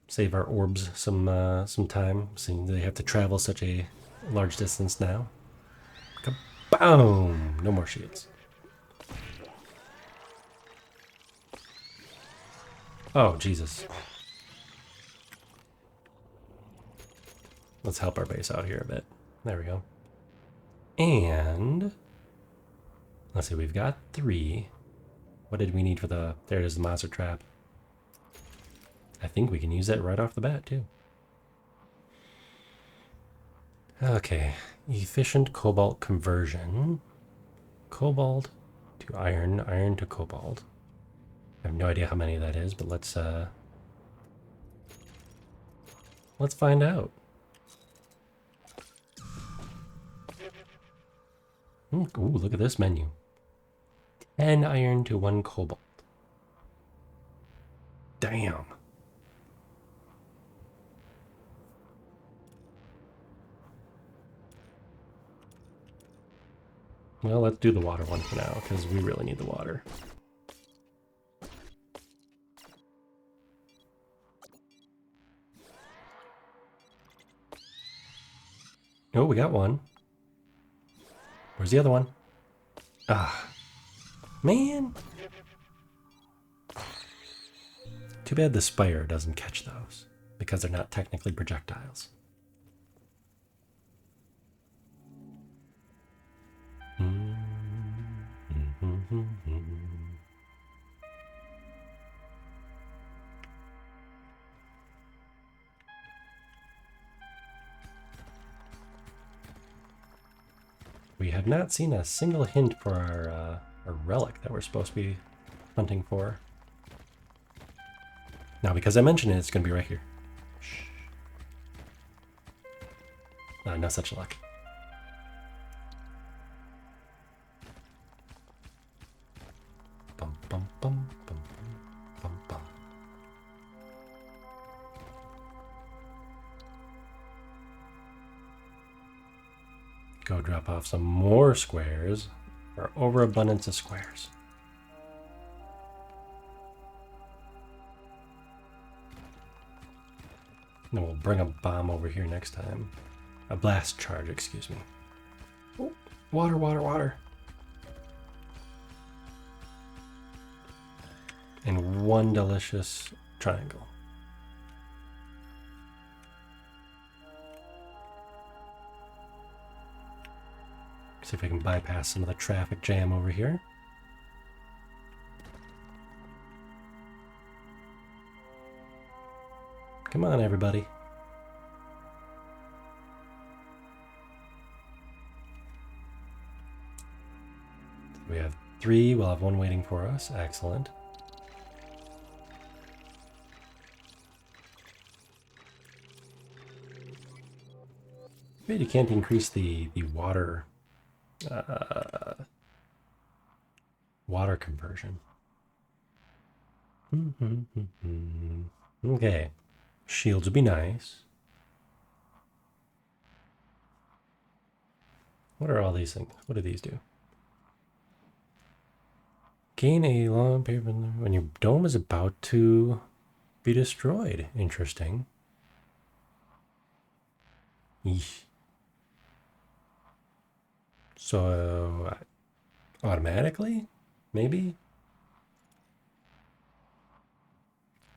Save our orbs some time, seeing they have to travel such a large distance now. Kaboom! No more shields. Oh, Jesus. Let's help our base out here a bit. There we go. And let's see, we've got 3. What did we need for the... There it is, the monster trap. I think we can use that right off the bat, too. Okay, efficient cobalt conversion. Cobalt to iron, iron to cobalt. I have no idea how many that is, but let's find out. Ooh, look at this menu. 10 iron to 1 cobalt. Damn. Well, let's do the water one for now, because we really need the water. Oh, we got one. Where's the other one? Ah. Man. Too bad the Spire doesn't catch those, because they're not technically projectiles. We have not seen a single hint for our relic that we're supposed to be hunting for. Now, because I mentioned it, it's going to be right here. Shh. No such luck. Bum, bum, bum, bum, bum, bum. Go drop off some more squares. Our overabundance of squares. Then we'll bring a bomb over here next time. A blast charge, excuse me. Oh, water, water, water. And one delicious triangle. See if I can bypass some of the traffic jam over here. Come on, everybody. We have 3. We'll have 1 waiting for us. Excellent. Maybe you can't increase the water water conversion. Okay. Shields would be nice. What are all these things? What do these do? Gain a long period when your dome is about to be destroyed. Interesting. Yeesh. So, automatically? Maybe?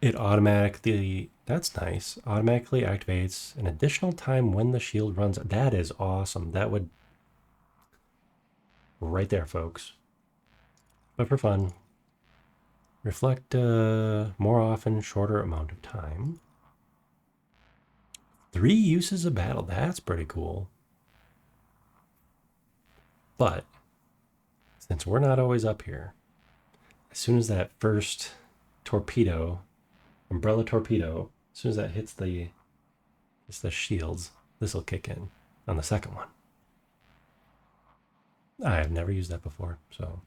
It automatically, that's nice, automatically activates an additional time when the shield runs. That is awesome. That would, right there, folks. But for fun, reflect more often, shorter amount of time. 3 uses of battle, that's pretty cool. But, since we're not always up here, as soon as that first torpedo, umbrella torpedo, as soon as that hits the shields, this will kick in on the second one. I've never used that before, so.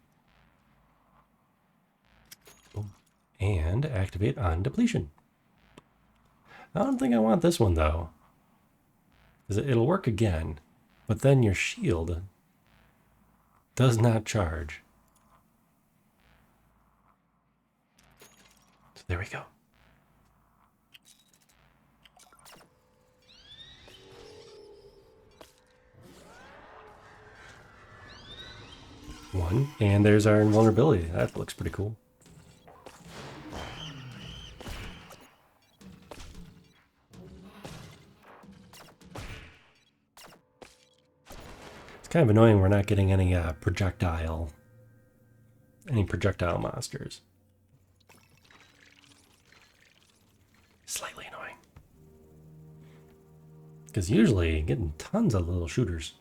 Boom. And activate on depletion. I don't think I want this one though, because it'll work again, but then your shield does not charge. So there we go. One, and there's our invulnerability. That looks pretty cool. It's kind of annoying we're not getting any projectile monsters. Slightly annoying. Because usually getting tons of little shooters.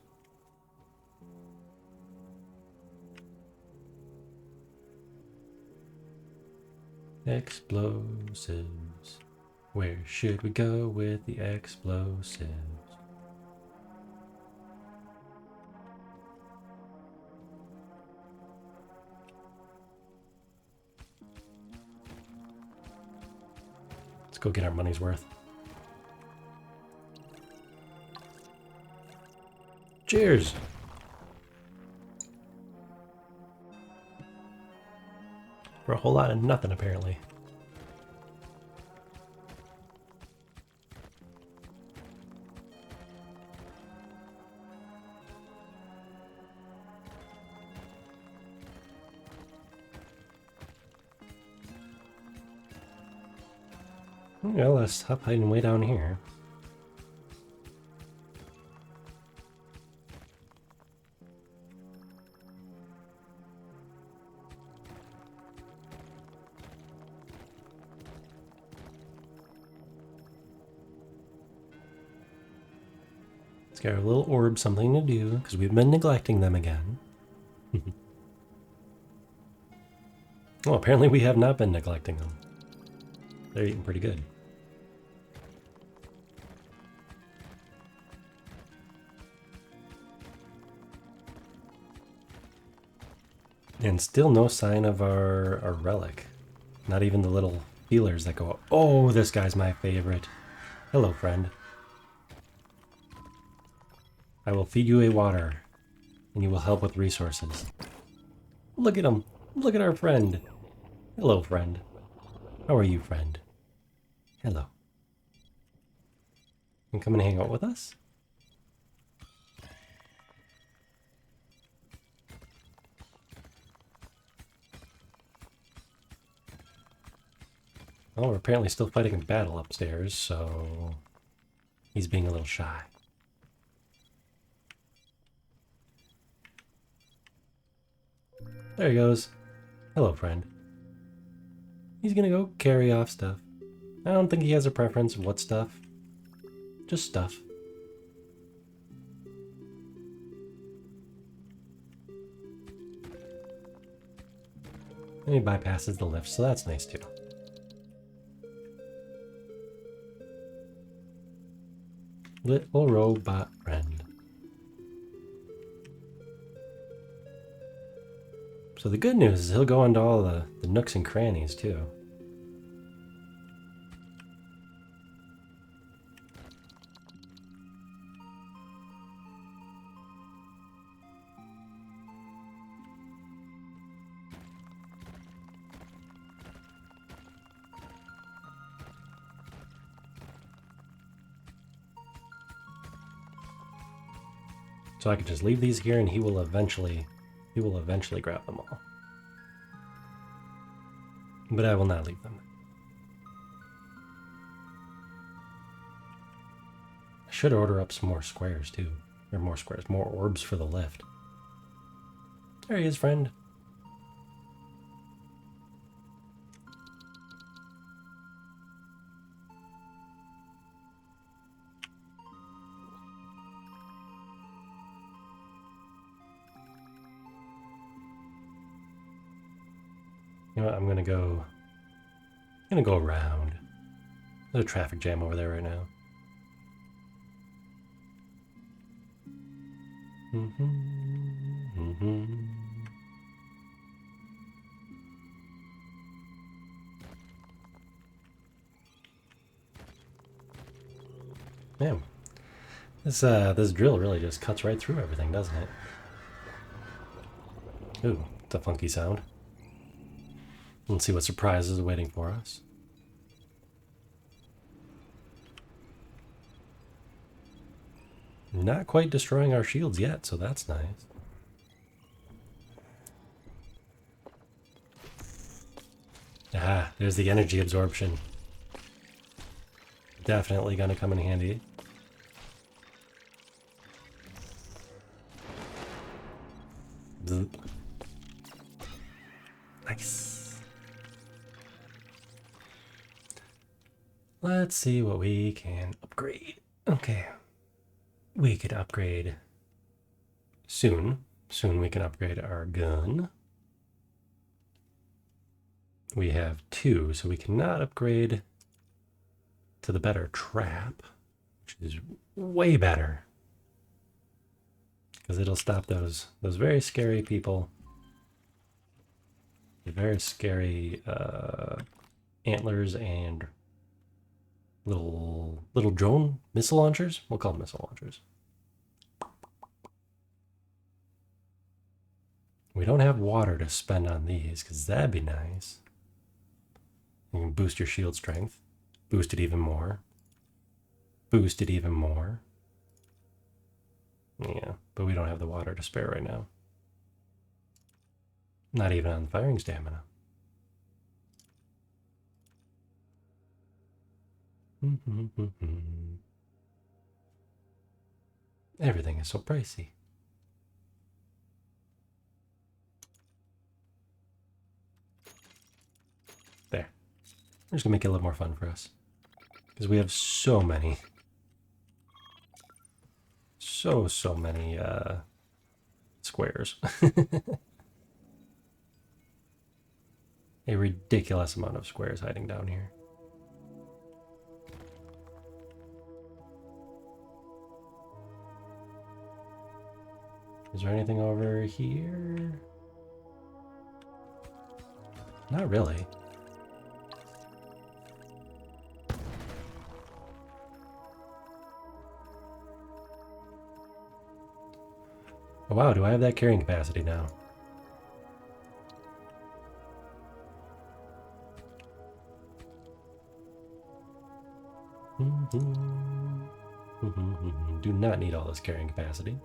Explosives. Where should we go with the explosives? Let's go get our money's worth. Cheers! For a whole lot of nothing, apparently. Well, let's stop hiding way down here. Let's get our little orb something to do, because we've been neglecting them again. Well, apparently we have not been neglecting them. They're eating pretty good. And still no sign of our relic. Not even the little feelers that go up. Oh, this guy's my favorite. Hello, friend. I will feed you a water, and you will help with resources. Look at him. Look at our friend. Hello, friend. How are you, friend? Hello. You come and hang out with us? Well, we're apparently still fighting a battle upstairs, so he's being a little shy. There he goes. Hello, friend. He's gonna go carry off stuff. I don't think he has a preference of what stuff. Just stuff. And he bypasses the lift, so that's nice too. Little robot friend. So the good news is he'll go into all the nooks and crannies too. So I could just leave these here and he will eventually grab them all. But I will not leave them. I should order up some more squares too. Or more squares, more orbs for the lift. There he is, friend. You know what, I'm gonna go around. There's a traffic jam over there right now. Man, this drill really just cuts right through everything, doesn't it? Ooh, it's a funky sound. Let's see what surprise is waiting for us. Not quite destroying our shields yet, so that's nice. Ah, there's the energy absorption. Definitely gonna come in handy. Zoop. Nice. Let's see what we can upgrade. Okay. We could upgrade soon. Soon we can upgrade our gun. We have 2, so we cannot upgrade to the better trap, which is way better. Because it'll stop those very scary people. The very scary antlers and little drone missile launchers. We'll call them missile launchers. We don't have water to spend on these, because that'd be nice. You can boost your shield strength. Boost it even more. Boost it even more. Yeah, but we don't have the water to spare right now. Not even on firing stamina. Everything is so pricey. There. We're just gonna make it a little more fun for us. Because we have so many. So many squares. A ridiculous amount of squares hiding down here. Is there anything over here? Not really. Oh, wow, do I have that carrying capacity now? Do not need all this carrying capacity.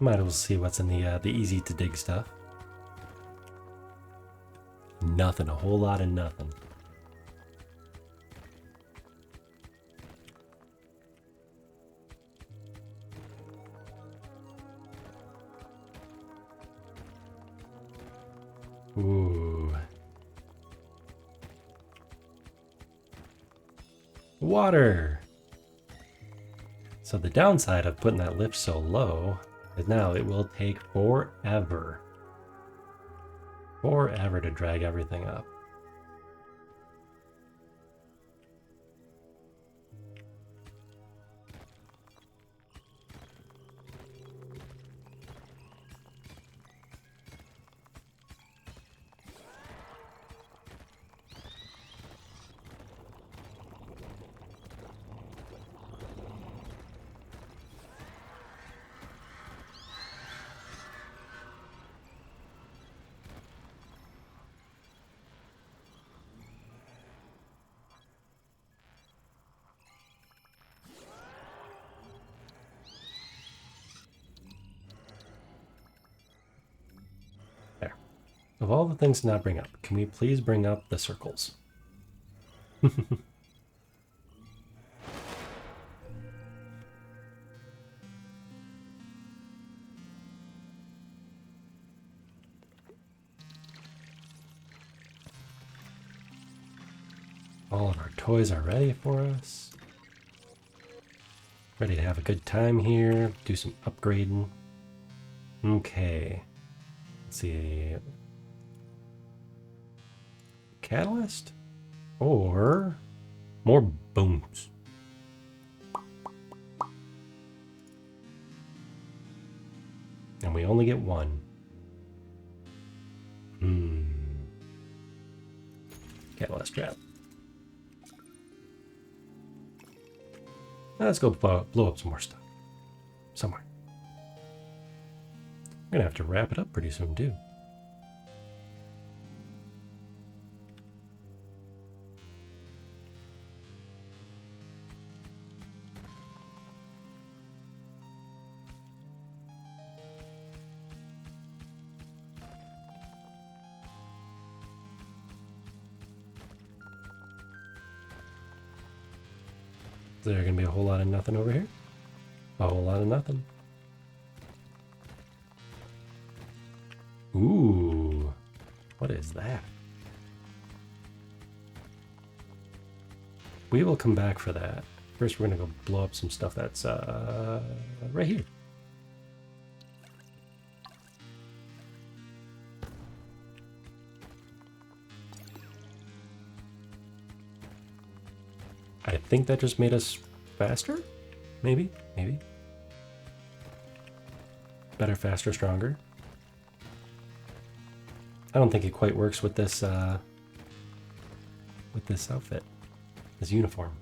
Might as well see what's in the easy to dig stuff. Nothing, a whole lot of nothing. Ooh. Water! So the downside of putting that lift so low is now it will take forever. Forever to drag everything up. Of all the things to not bring up, can we please bring up the circles? All of our toys are ready for us. Ready to have a good time here, do some upgrading. Okay. Let's see. Catalyst? Or more booms. And we only get one. Catalyst trap. Let's go blow up some more stuff. Somewhere. We're gonna have to wrap it up pretty soon, too. Is there gonna be a whole lot of nothing over here? A whole lot of nothing. Ooh, what is that? We will come back for that. First, we're gonna go blow up some stuff that's right here. I think that just made us faster? Maybe? Maybe? Better, faster, stronger? I don't think it quite works with this outfit. This uniform.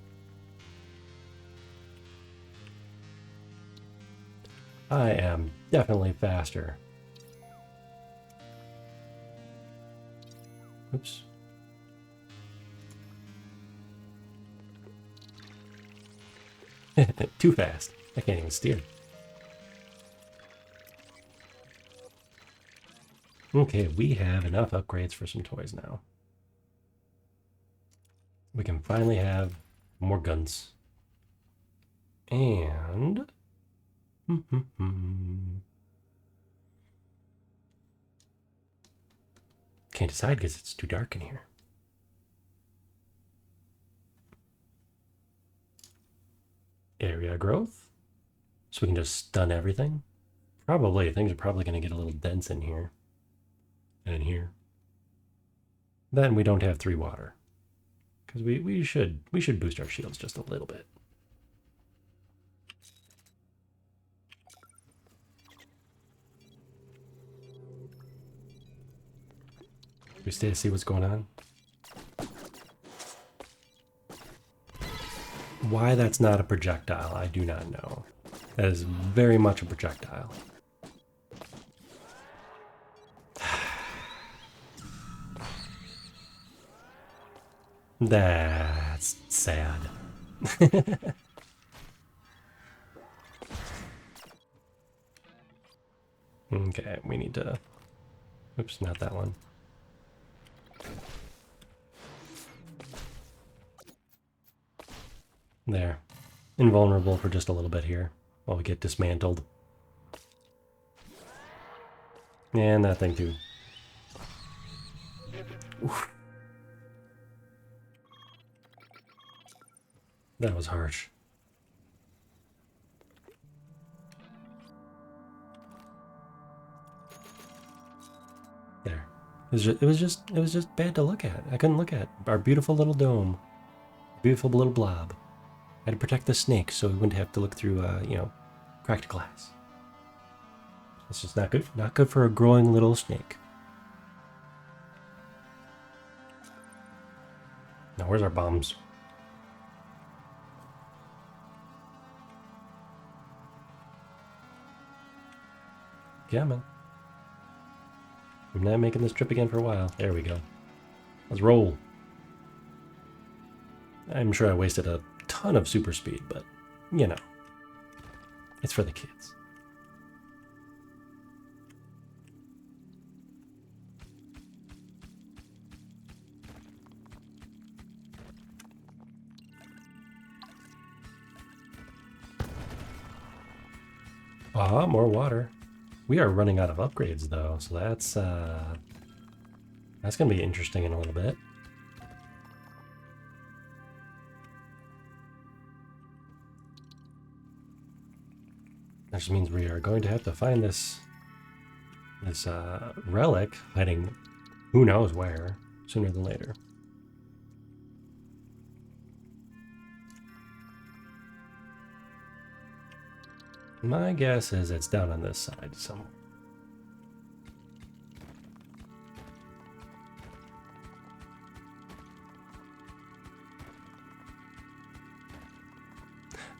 I am definitely faster. Oops. Too fast. I can't even steer. Okay, we have enough upgrades for some toys now. We can finally have more guns. And... Can't decide because it's too dark in here. Area growth. So we can just stun everything. Probably, things are probably going to get a little dense in here. And in here. Then we don't have 3 water. Because we should boost our shields just a little bit. We stay to see what's going on. Why that's not a projectile, I do not know. That is very much a projectile. That's sad. Okay, we need to... Oops, not that one. There. Invulnerable for just a little bit here while we get dismantled. And that thing too. Oof. That was harsh. There. It was just bad to look at. I couldn't look at our beautiful little dome. Beautiful little blob. I had to protect the snake so we wouldn't have to look through, cracked glass. It's just not good. Not good for a growing little snake. Now, where's our bombs? Yeah, man. I'm not making this trip again for a while. There we go. Let's roll. I'm sure I wasted a ton of super speed, but, you know, it's for the kids. Ah, more water. We are running out of upgrades though, so that's gonna be interesting in a little bit. That just means we are going to have to find this relic hiding who knows where sooner than later. My guess is it's down on this side somewhere.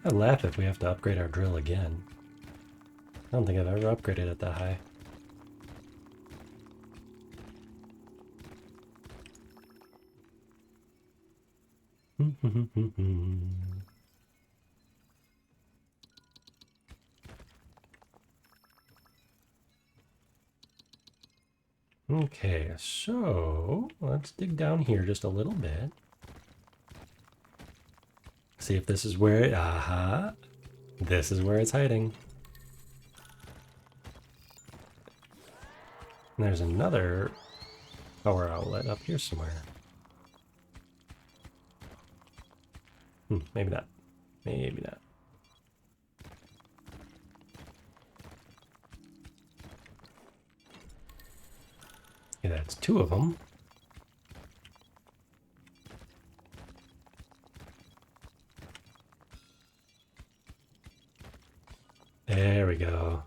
I'd laugh if we have to upgrade our drill again. I don't think I've ever upgraded it that high. Okay, so let's dig down here just a little bit. See if this is where it, this is where it's hiding. And there's another power outlet up here somewhere. Maybe not. Maybe not. Yeah, that's two of them. There we go.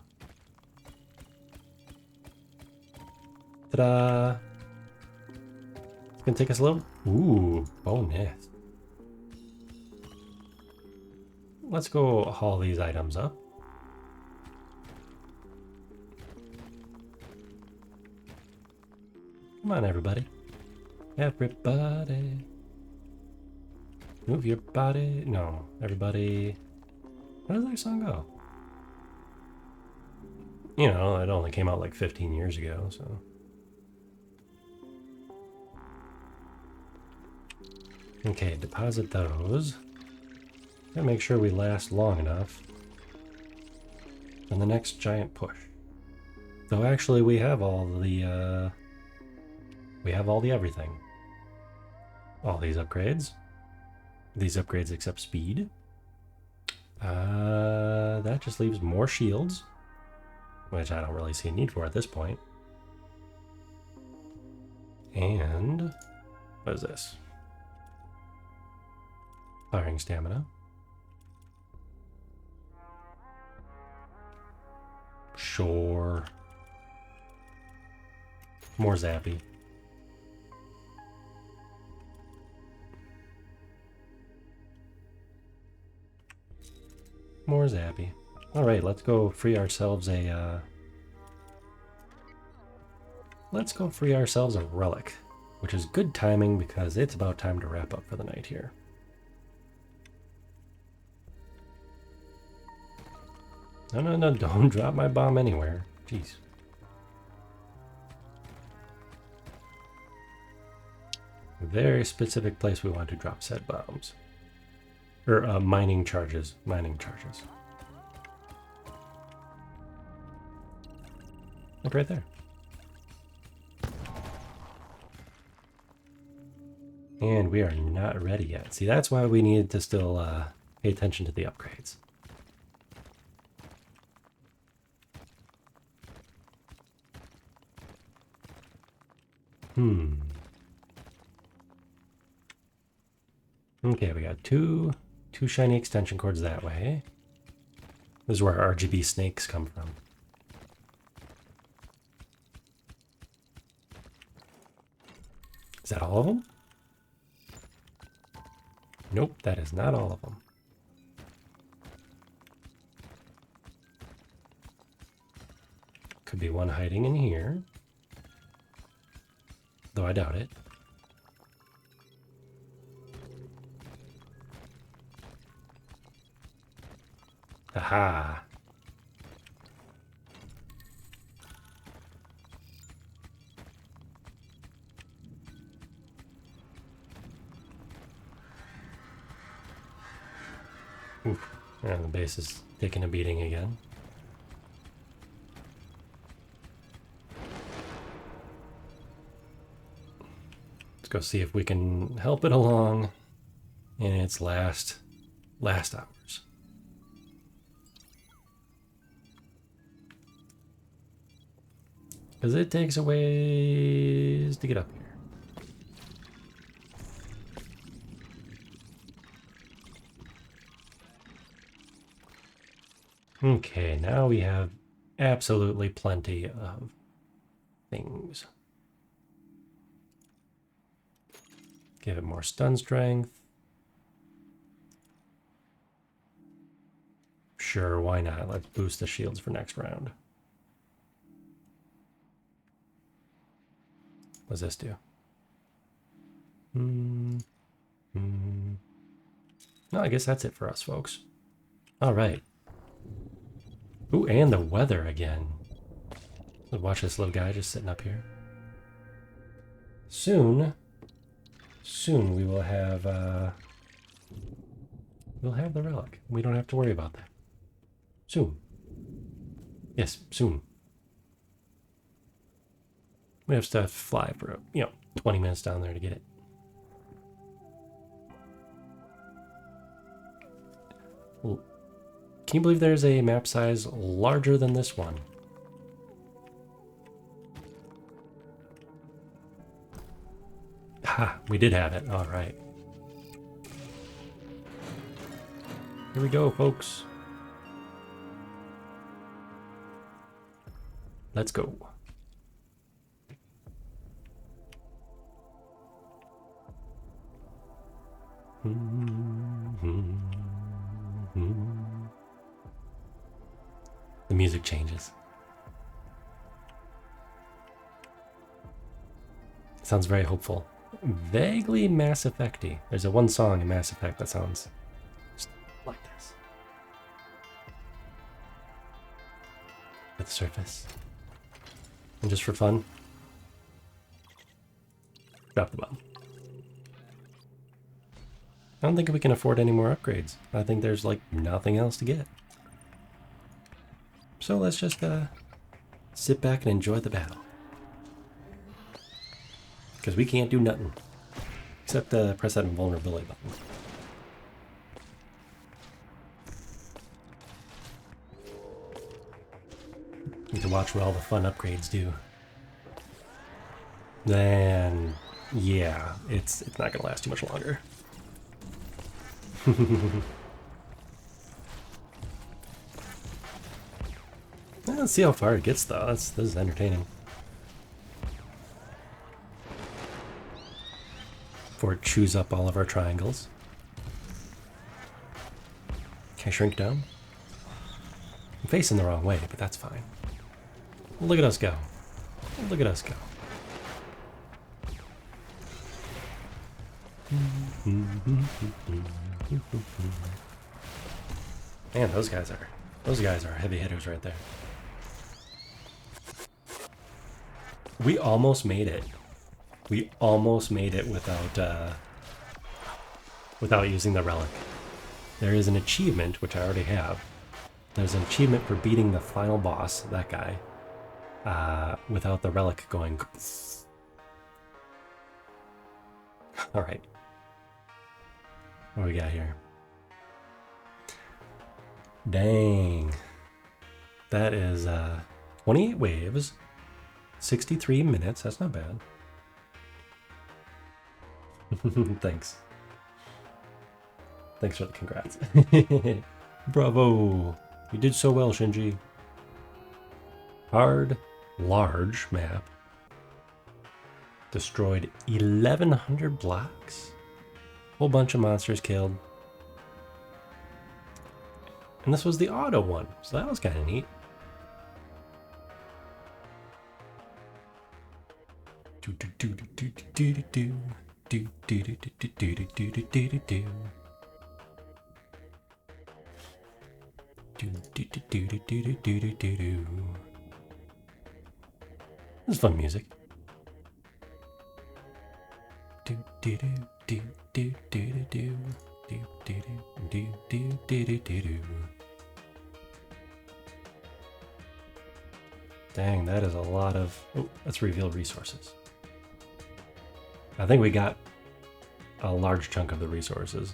Ta-da! It's gonna take us a little... Ooh, bonus. Let's go haul these items up. Come on, everybody. Everybody. Move your body. No, everybody. How does that song go? You know, it only came out like 15 years ago, so. Okay, deposit those. Gotta make sure we last long enough. And the next giant push. Though actually we have all the everything. All these upgrades. These upgrades accept speed. That just leaves more shields, which I don't really see a need for at this point. And what is this? Firing stamina. Sure. More zappy. More zappy. Alright, let's go free ourselves a relic, which is good timing because it's about time to wrap up for the night here. No, don't drop my bomb anywhere. Jeez. Very specific place we want to drop said bombs. Or mining charges. Mining charges. Look right there. And we are not ready yet. See, that's why we needed to still pay attention to the upgrades. Okay, we got two shiny extension cords that way. This is where RGB snakes come from. Is that all of them? Nope, that is not all of them. Could be one hiding in here. Though I doubt it. Aha! Oof. And the base is taking a beating again. go see if we can help it along in its last hours. Because it takes a ways to get up here. Okay, now we have absolutely plenty of things. Give it more stun strength. Sure, why not? Let's boost the shields for next round. What does this do? No, I guess that's it for us, folks. All right. Ooh, and the weather again. Watch this little guy just sitting up here. Soon we will have we'll have the relic. We don't have to worry about that. Soon. Yes, soon. We have to fly for 20 minutes down there to get it. Well, can you believe there's a map size larger than this one? Ha! We did have it. All right. Here we go, folks. Let's go. The music changes. Sounds very hopeful. Vaguely Mass Effect-y. There's a one song in Mass Effect that sounds just like this. At the surface. And just for fun, drop the bomb. I don't think we can afford any more upgrades. I think there's like nothing else to get. So let's just sit back and enjoy the battle. Because we can't do nothing. Except press that invulnerability button. Need to watch what all the fun upgrades do. Then, yeah, it's not going to last too much longer. Let's see how far it gets, though. This is entertaining. Before it chews up all of our triangles. Can I shrink down? I'm facing the wrong way, but that's fine. Look at us go. Look at us go. Man, those guys are heavy hitters right there. We almost made it. We almost made it without using the relic. There is an achievement, which I already have. There's an achievement for beating the final boss, that guy, without the relic going. All right. What do we got here? Dang. That is 28 waves, 63 minutes. That's not bad. Thanks. Thanks for the congrats. Bravo. You did so well, Shinji. Hard, large map. Destroyed 1,100 blocks. Whole bunch of monsters killed. And this was the auto one, so that was kind of neat. This is fun music. Dang, that is a lot of... Oh, let's reveal resources. I think we got a large chunk of the resources.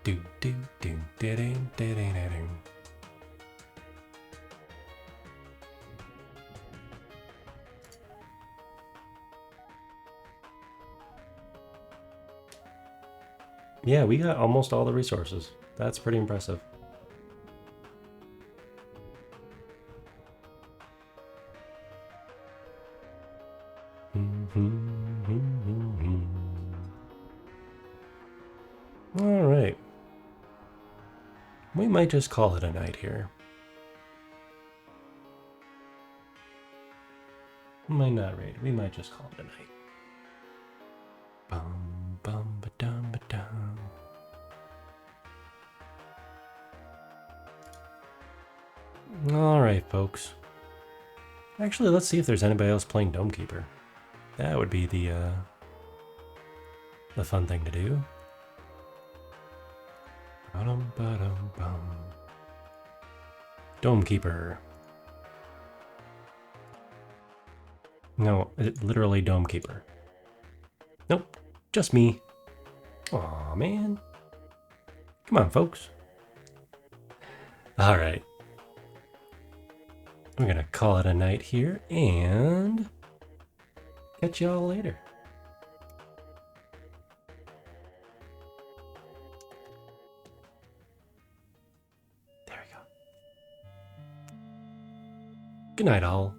do do do do do do do do. Yeah, we got almost all the resources. That's pretty impressive. All right. We might just call it a night here. Might not raid. We might just call it a night. Bum bum ba dum ba dum. All right, folks. Actually, let's see if there's anybody else playing Domekeeper. That would be the fun thing to do. Ba-dum, ba-dum, bum. Domekeeper. No, literally Domekeeper. Nope, just me. Aw, man. Come on, folks. All right. We're going to call it a night here and catch y'all later. There we go. Good night, all.